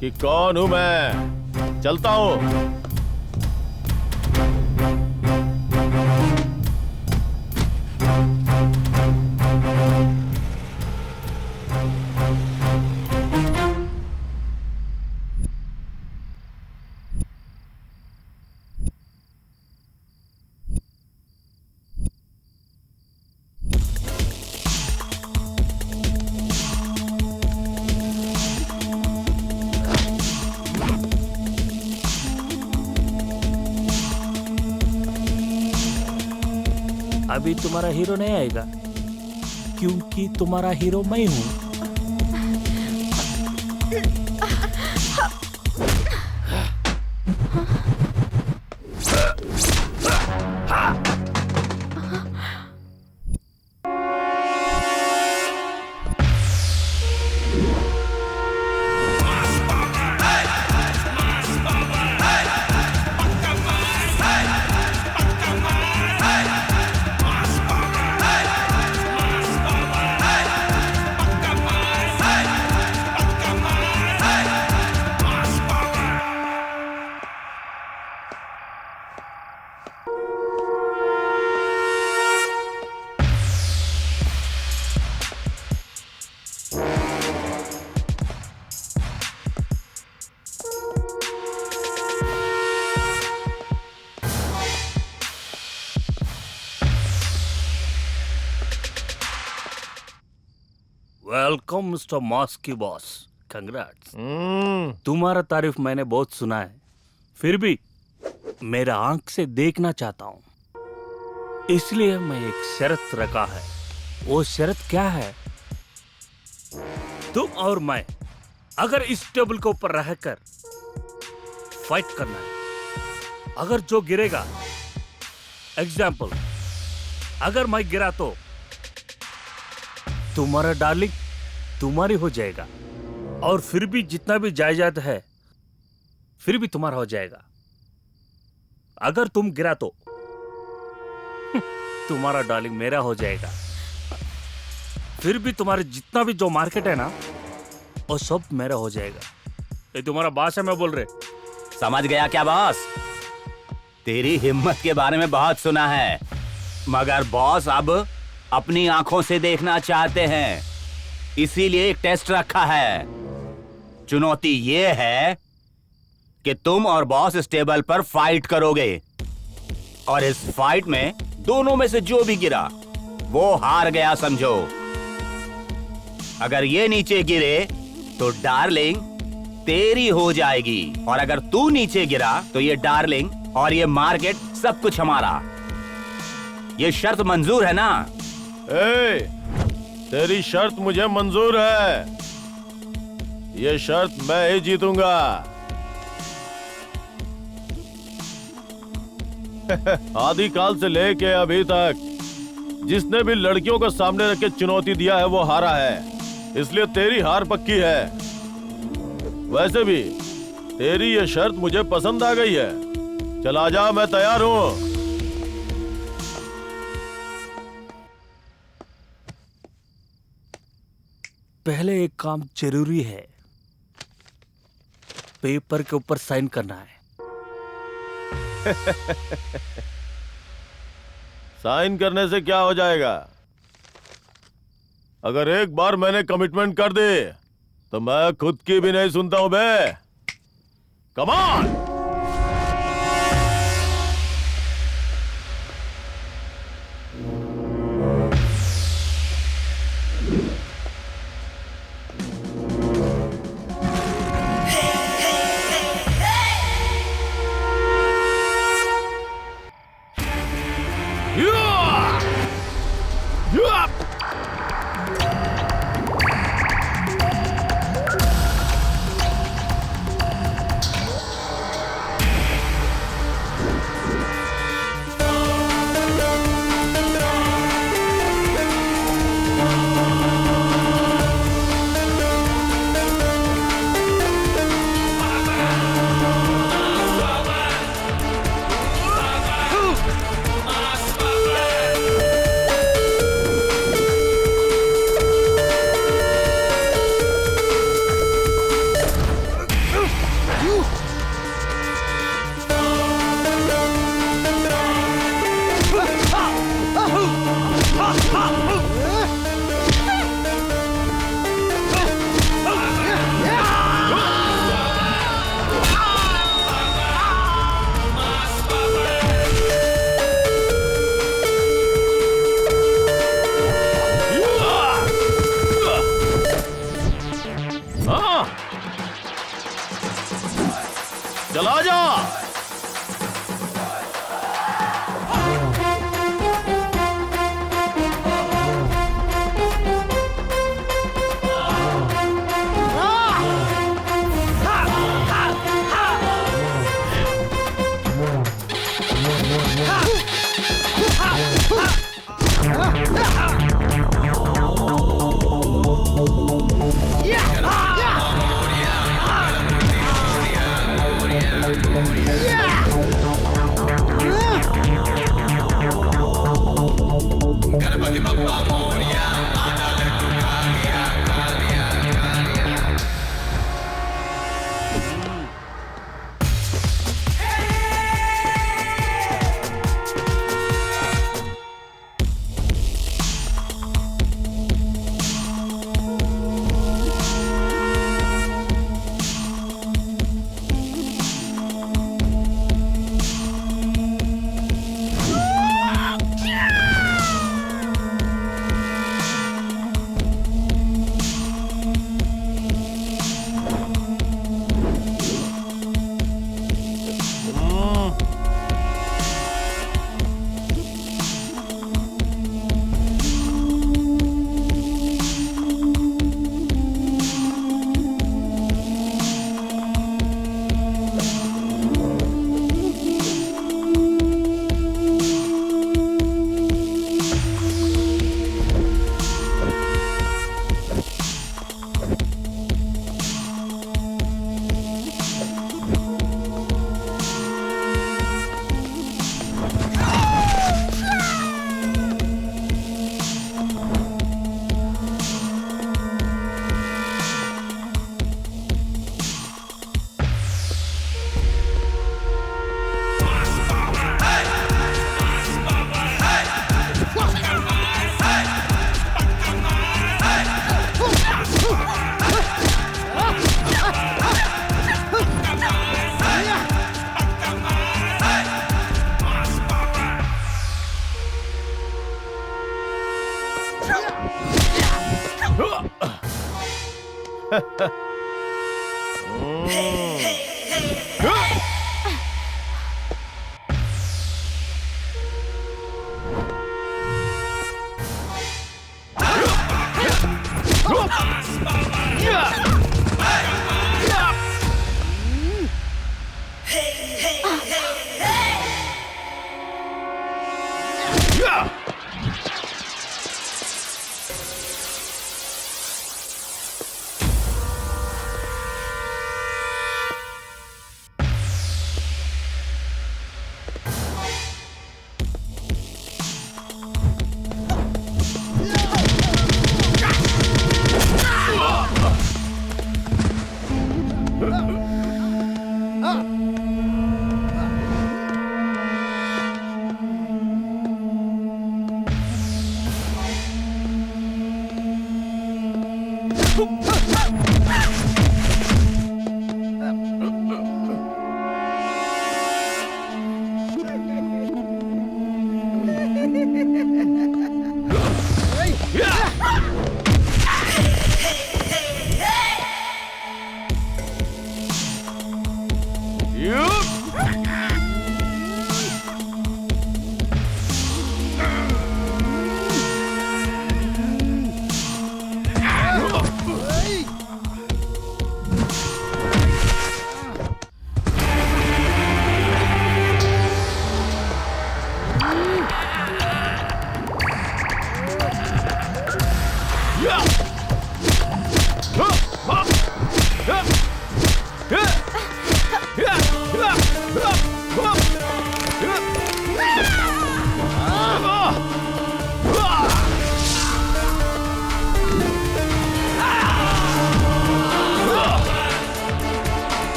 कि कौन हूं मैं। चलता हूं। अभी तुम्हारा हीरो नहीं आएगा क्योंकि तुम्हारा हीरो मैं हूं। वेलकम मिस्टर मॉस्की बॉस, कंग्रेट्स। तुम्हारा तारीफ मैंने बहुत सुना है, फिर भी मेरा आंख से देखना चाहता हूं, इसलिए मैं एक शर्त रखा है। वो शर्त क्या है? तुम और मैं अगर इस टेबल के ऊपर रहकर फाइट करना है, अगर जो गिरेगा, एग्जाम्पल अगर मैं गिरा तो तुम्हारा डार्लिंग तुम्हारी हो जाएगा, और फिर भी जितना भी जायदाद है फिर भी तुम्हारा हो जाएगा। अगर तुम गिरा तो तुम्हारा डार्लिंग मेरा हो जाएगा, फिर भी तुम्हारे जितना भी जो मार्केट है ना वो सब मेरा हो जाएगा। ये तुम्हारा बॉस है मैं बोल रहे। समझ गया क्या बॉस? तेरी हिम्मत के बारे में बहुत सुना है, मगर बॉस अब अपनी आंखों से देखना चाहते हैं, इसीलिए एक टेस्ट रखा है। चुनौती ये है कि तुम और बॉस इस टेबल पर फाइट करोगे, और इस फाइट में दोनों में से जो भी गिरा वो हार गया समझो। अगर ये नीचे गिरे तो डार्लिंग तेरी हो जाएगी, और अगर तू नीचे गिरा तो ये डार्लिंग और ये मार्केट सब कुछ हमारा। ये शर्त मंजूर है ना? तेरी शर्त मुझे मंजूर है। ये शर्त मैं ही जीतूंगा। आदिकाल से लेके अभी तक जिसने भी लड़कियों को सामने रख के चुनौती दिया है वो हारा है, इसलिए तेरी हार पक्की है। वैसे भी तेरी ये शर्त मुझे पसंद आ गई है। चल आजा, मैं तैयार हूँ। पहले एक काम जरूरी है, पेपर के ऊपर साइन करना है। साइन करने से क्या हो जाएगा? अगर एक बार मैंने कमिटमेंट कर दी तो मैं खुद की भी नहीं सुनता हूं बे। Come on. चला जा।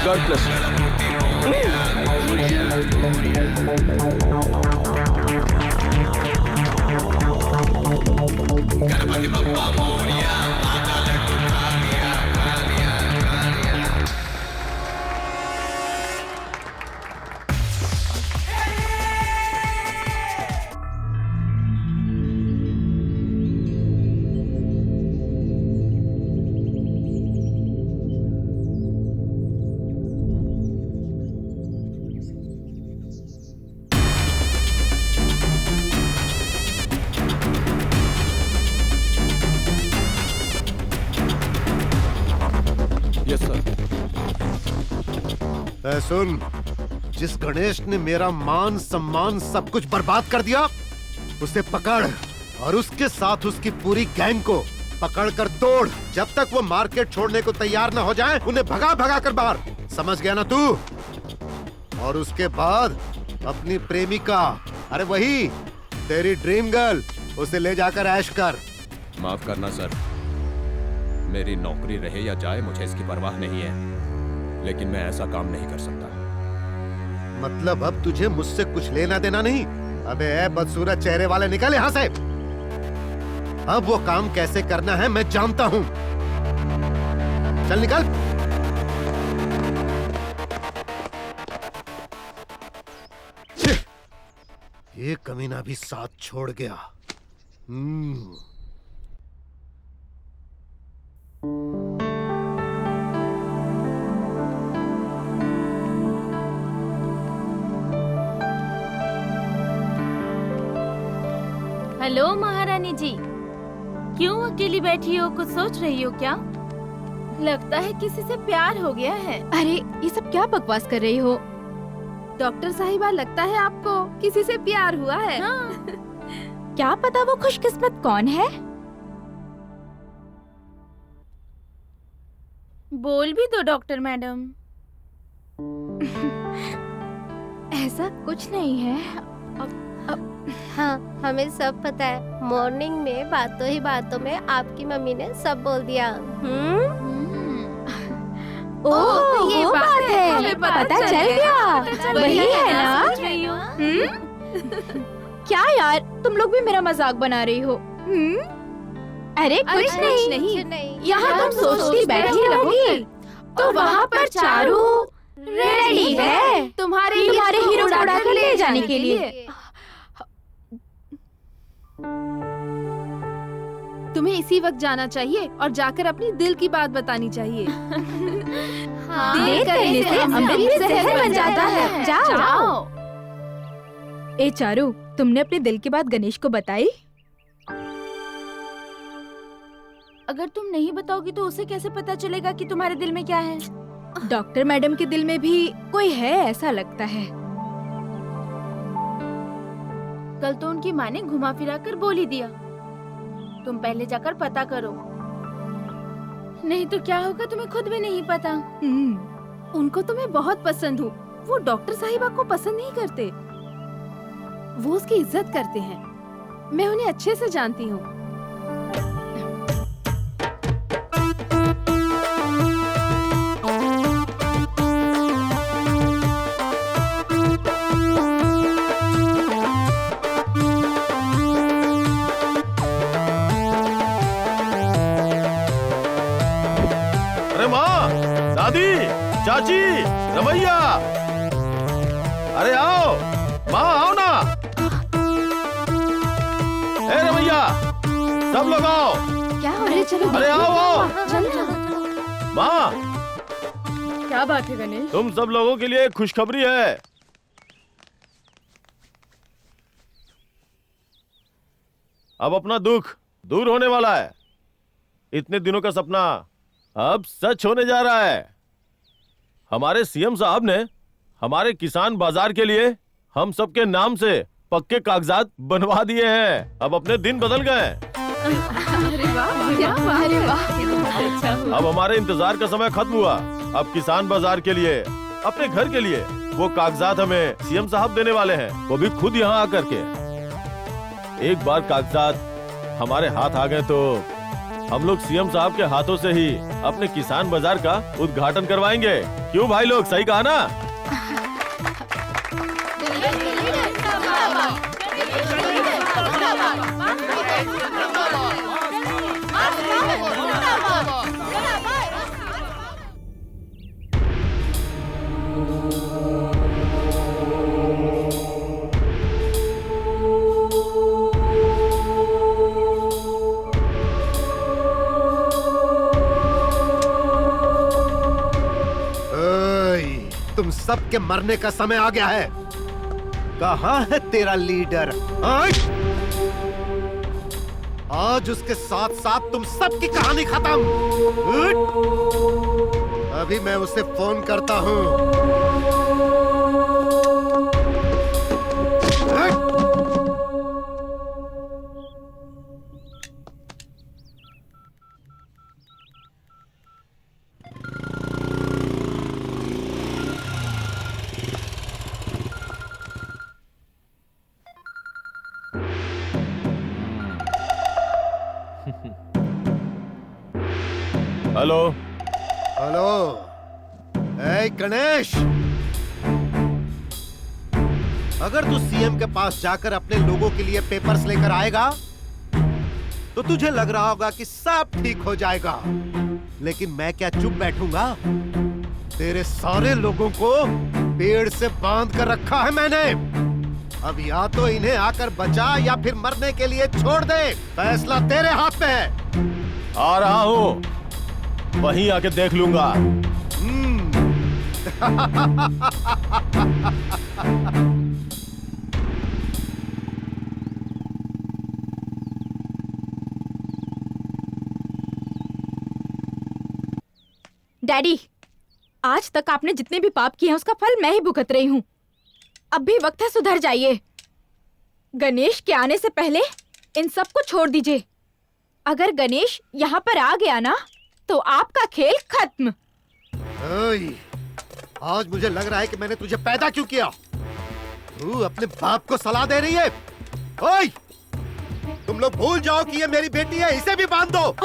God bless सुन, जिस गणेश ने मेरा मान सम्मान सब कुछ बर्बाद कर दिया, उसे पकड़ और उसके साथ उसकी पूरी गैंग को पकड़ कर तोड़। जब तक वो मार्केट छोड़ने को तैयार न हो जाए, उन्हें भगा भगा कर बाहर। समझ गया ना तू? और उसके बाद अपनी प्रेमिका, अरे वही तेरी ड्रीम गर्ल, उसे ले जाकर ऐश कर। माफ करना सर, मेरी नौकरी रहे या जाए मुझे इसकी परवाह नहीं है, लेकिन मैं ऐसा काम नहीं कर सकता। मतलब अब तुझे मुझसे कुछ लेना देना नहीं? अबे ए बदसूरत चेहरे वाले, निकल यहाँ से। अब वो काम कैसे करना है मैं जानता हूँ। चल निकल। ये कमीना भी साथ छोड़ गया। हेलो महारानी जी, क्यों अकेली बैठी हो? कुछ सोच रही हो क्या? लगता है किसी से प्यार हो गया है। अरे ये सब क्या बकवास कर रही हो? डॉक्टर साहिबा, लगता है आपको किसी से प्यार हुआ है। हाँ। क्या पता वो खुशकिस्मत कौन है? बोल भी दो डॉक्टर मैडम। ऐसा कुछ नहीं है। हाँ, हमें सब पता है। मॉर्निंग में बातों ही बातों में आपकी मम्मी ने सब बोल दिया। ओह, ये वो बात है। हमें पता चल गया। वही है ना? क्या यार, तुम लोग भी मेरा मजाक बना रही हो? अरे कुछ नहीं। यहाँ तुम सोचती बैठी रहोगी तो वहाँ पर चारू रेडी है तुम्हारे हीरो को उड़ाकर ले जाने के लिए। तुम्हें इसी वक्त जाना चाहिए और जाकर अपनी दिल की बात बतानी चाहिए। देर करने से अमृत भी जहर बन जाता है। जाओ। ए चारू, तुमने अपने दिल की बात गणेश को बताई? अगर तुम नहीं बताओगी तो उसे कैसे पता चलेगा कि तुम्हारे दिल में क्या है? डॉक्टर मैडम के दिल में भी कोई है ऐसा लगता है। कल तो उनकी माँ ने घुमा फिरा कर बोल ही दिया। तुम पहले जाकर पता करो, नहीं तो क्या होगा तुम्हें खुद भी नहीं पता। उनको तो मैं बहुत पसंद हूँ। वो डॉक्टर साहिबा को पसंद नहीं करते, वो उसकी इज्जत करते हैं। मैं उन्हें अच्छे से जानती हूँ। अरे माँ, दादी, चाची, रमैया, अरे आओ, माँ आओ ना। ए रमैया, सब लोग आओ। क्या हो रहा है? चलो अरे आओ आओ। चलो। माँ, क्या बात है गणेश? तुम सब लोगों के लिए एक खुशखबरी है। अब अपना दुख दूर होने वाला है। इतने दिनों का सपना अब सच होने जा रहा है। हमारे सीएम साहब ने हमारे किसान बाजार के लिए हम सबके नाम से पक्के कागजात बनवा दिए हैं। अब अपने दिन बदल गए। अरे वाह, क्या बात है। वाह। अब हमारे इंतजार का समय खत्म हुआ। अब किसान बाजार के लिए, अपने घर के लिए वो कागजात हमें सीएम साहब देने वाले हैं, वो भी खुद यहाँ आकर के। एक बार कागजात हमारे हाथ आ गए तो हम लोग सीएम साहब के हाथों से ही अपने किसान बाजार का उद्घाटन करवाएंगे। क्यों भाई लोग, सही कहा ना? तुम सबके मरने का समय आ गया है। कहाँ है तेरा लीडर? आज उसके साथ साथ तुम सबकी कहानी खत्म। अभी मैं उसे फोन करता हूँ। हेलो हेलो, ए गणेश, अगर तू सीएम के पास जाकर अपने लोगों के लिए पेपर्स लेकर आएगा तो तुझे लग रहा होगा कि सब ठीक हो जाएगा। लेकिन मैं क्या चुप बैठूंगा? तेरे सारे लोगों को पेड़ से बांध कर रखा है मैंने। अब या तो इन्हें आकर बचा या फिर मरने के लिए छोड़ दे। फैसला तेरे हाथ में है। आ रहा हूँ, वहीं आके देख लूंगा। डैडी, आज तक आपने जितने भी पाप किए हैं उसका फल मैं ही भुगत रही हूँ। अब भी वक्त है, सुधर जाइए। गणेश के आने से पहले इन सब को छोड़ दीजिए। अगर गणेश यहाँ पर आ गया ना तो आपका खेल खत्म। आज मुझे लग रहा है कि मैंने तुझे पैदा क्यों किया। तू अपने बाप को सलाह दे रही है। ओए, तुम लोग भूल जाओ कि ये मेरी बेटी है, इसे भी बांध दो।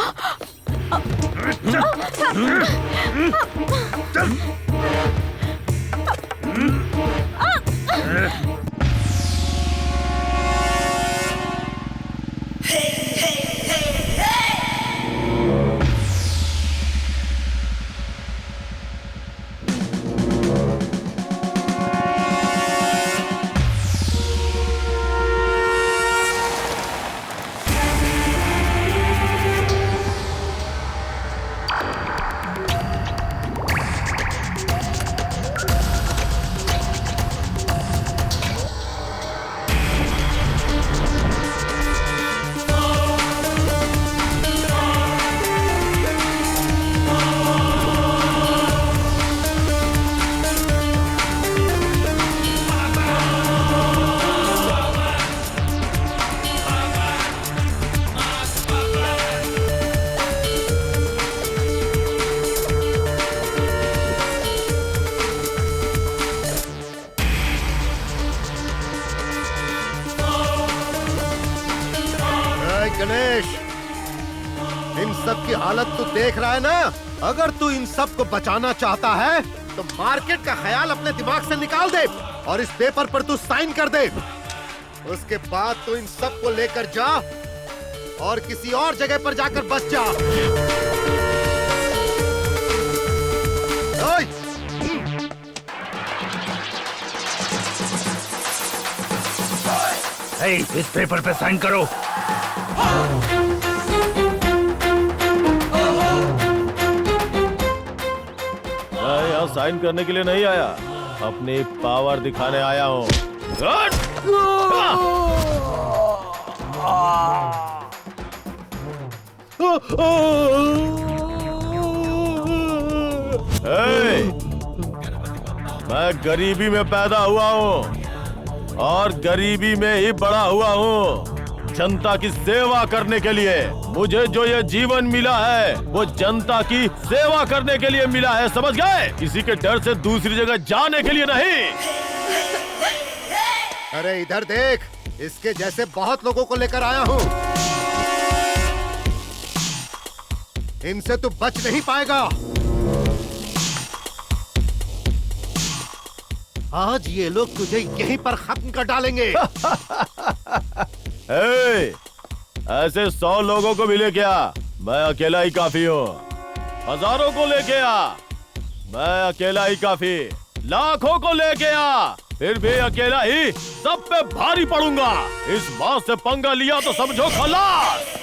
गणेश, इन सब की हालत तू देख रहा है ना? अगर तू इन सब को बचाना चाहता है तो मार्केट का ख्याल अपने दिमाग से निकाल दे और इस पेपर पर तू साइन कर दे। उसके बाद तू इन सब को लेकर जा और किसी और जगह पर जाकर बस जा। ओए! इस पेपर पे साइन करो। मैं यहाँ साइन करने के लिए नहीं आया, अपनी पावर दिखाने आया हूँ। मैं गरीबी में पैदा हुआ हूँ और गरीबी में ही बड़ा हुआ हूँ। जनता की सेवा करने के लिए मुझे जो ये जीवन मिला है वो जनता की सेवा करने के लिए मिला है, समझ गए? किसी के डर से दूसरी जगह जाने के लिए नहीं। अरे इधर देख, इसके जैसे बहुत लोगों को लेकर आया हूँ। इनसे तू बच नहीं पाएगा। आज ये लोग तुझे यहीं पर खत्म कर डालेंगे। ऐसे 100 लोगों को भी लेके आ, मैं अकेला ही काफी हूँ। हजारों को लेके आ, मैं अकेला ही काफी। लाखों को लेके आ, फिर भी अकेला ही सब पे भारी पड़ूंगा। इस बात से पंगा लिया तो समझो खलास।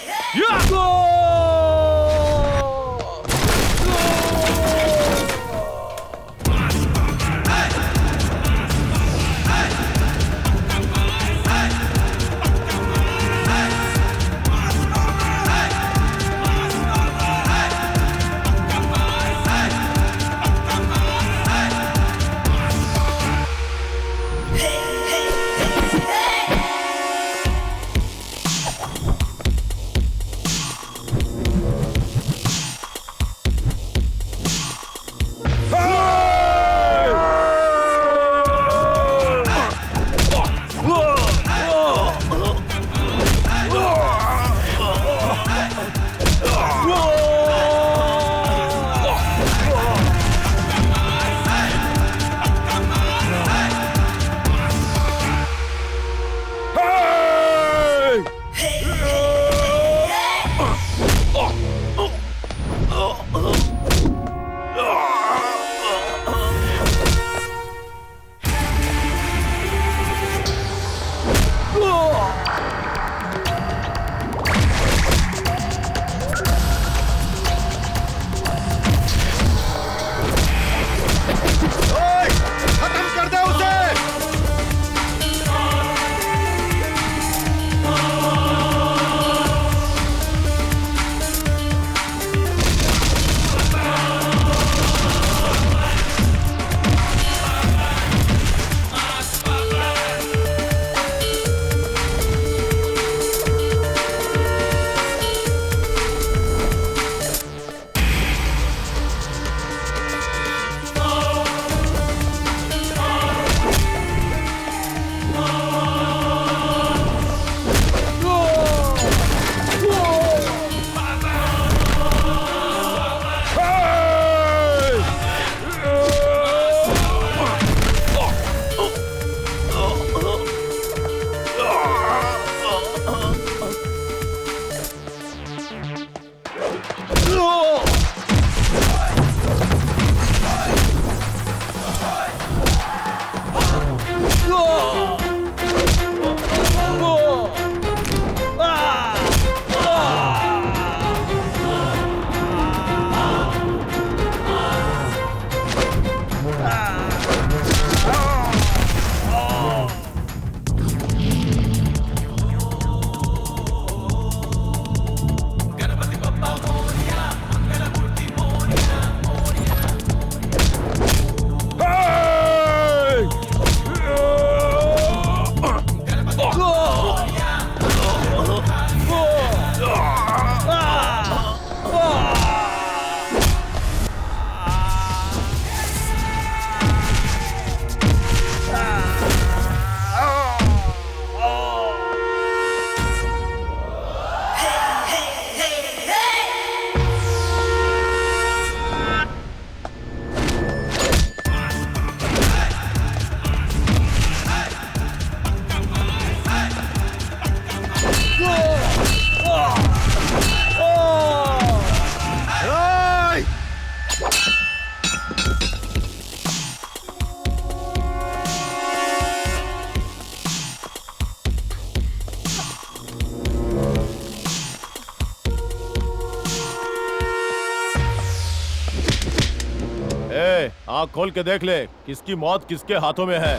आँख खोल के देख ले किसकी मौत किसके हाथों में है।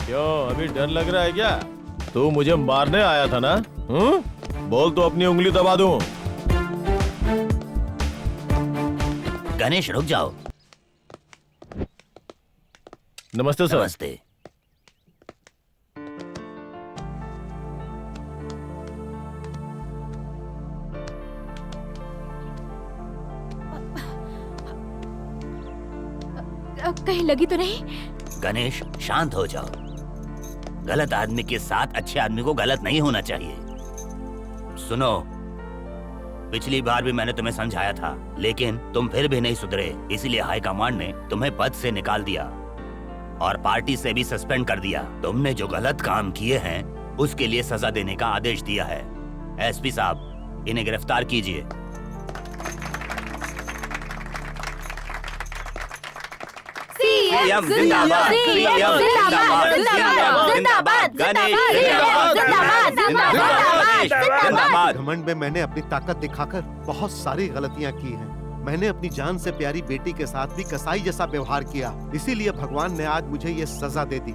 क्यों अभी डर लग रहा है क्या? तू मुझे मारने आया था ना? बोल तो अपनी उंगली दबा दूं। गणेश रुक जाओ। नमस्ते सर। नमस्ते। कहीं लगी तो नहीं? गणेश शांत हो जाओ। गलत आदमी के साथ अच्छे आदमी को गलत नहीं होना चाहिए। सुनो, पिछली बार भी मैंने तुम्हें समझाया था, लेकिन तुम फिर भी नहीं सुधरे। इसीलिए हाई कमांड ने तुम्हें पद से निकाल दिया और पार्टी से भी सस्पेंड कर दिया। तुमने जो गलत काम किए हैं उसके लिए सजा देने का आदेश दिया है। एसपी साहब, इन्हें गिरफ्तार कीजिए। सीएम जिंदाबाद, सीएम जिंदाबाद, जिंदाबाद, जिंदाबाद, जिंदाबाद। घमंड में मैंने अपनी ताकत दिखाकर बहुत सारी गलतियां की हैं। मैंने अपनी जान से प्यारी बेटी के साथ भी कसाई जैसा व्यवहार किया। इसीलिए भगवान ने आज मुझे ये सजा दे दी।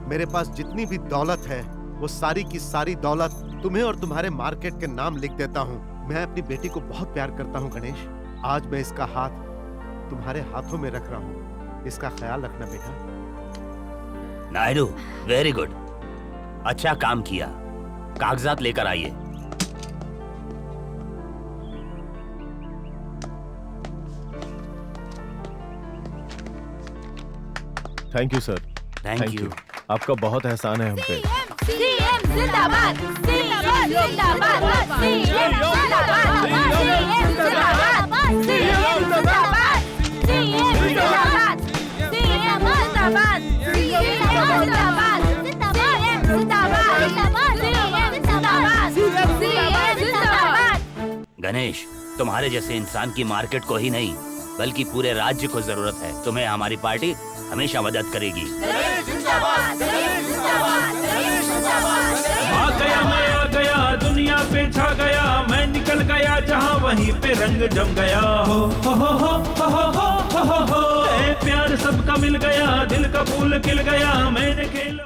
मेरे पास जितनी भी दौलत है वो सारी की सारी दौलत तुम्हें और तुम्हारे मार्केट के नाम लिख देता हूँ। मैं अपनी बेटी को बहुत प्यार करता हूँ गणेश। आज मैं इसका हाथ तुम्हारे हाथों में रख रहा हूँ। इसका ख्याल रखना बेटा। नायडू, वेरी गुड, अच्छा काम किया। कागजात लेकर आइए। Thank you sir. Thank you. आपका बहुत एहसान है हम पे। सीएम जिंदाबाद, सीएम जिंदाबाद, सीएम जिंदाबाद, सीएम जिंदाबाद, सीएम जिंदाबाद, सीएम जिंदाबाद, सीएम जिंदाबाद, सीएम जिंदाबाद, सीएम जिंदाबाद, सीएम जिंदाबाद। गणेश, तुम्हारे जैसे इंसान की मार्केट को ही नहीं बल्कि पूरे राज्य को जरूरत है। तुम्हें हमारी पार्टी हमेशा मदद करेगी। आ गया, मैं आ गया, दुनिया पे छा गया, मैं निकल गया जहाँ वहीं पे रंग जम गया। हो प्यार सबका मिल गया, दिल का फूल खिल गया, मैंने खेल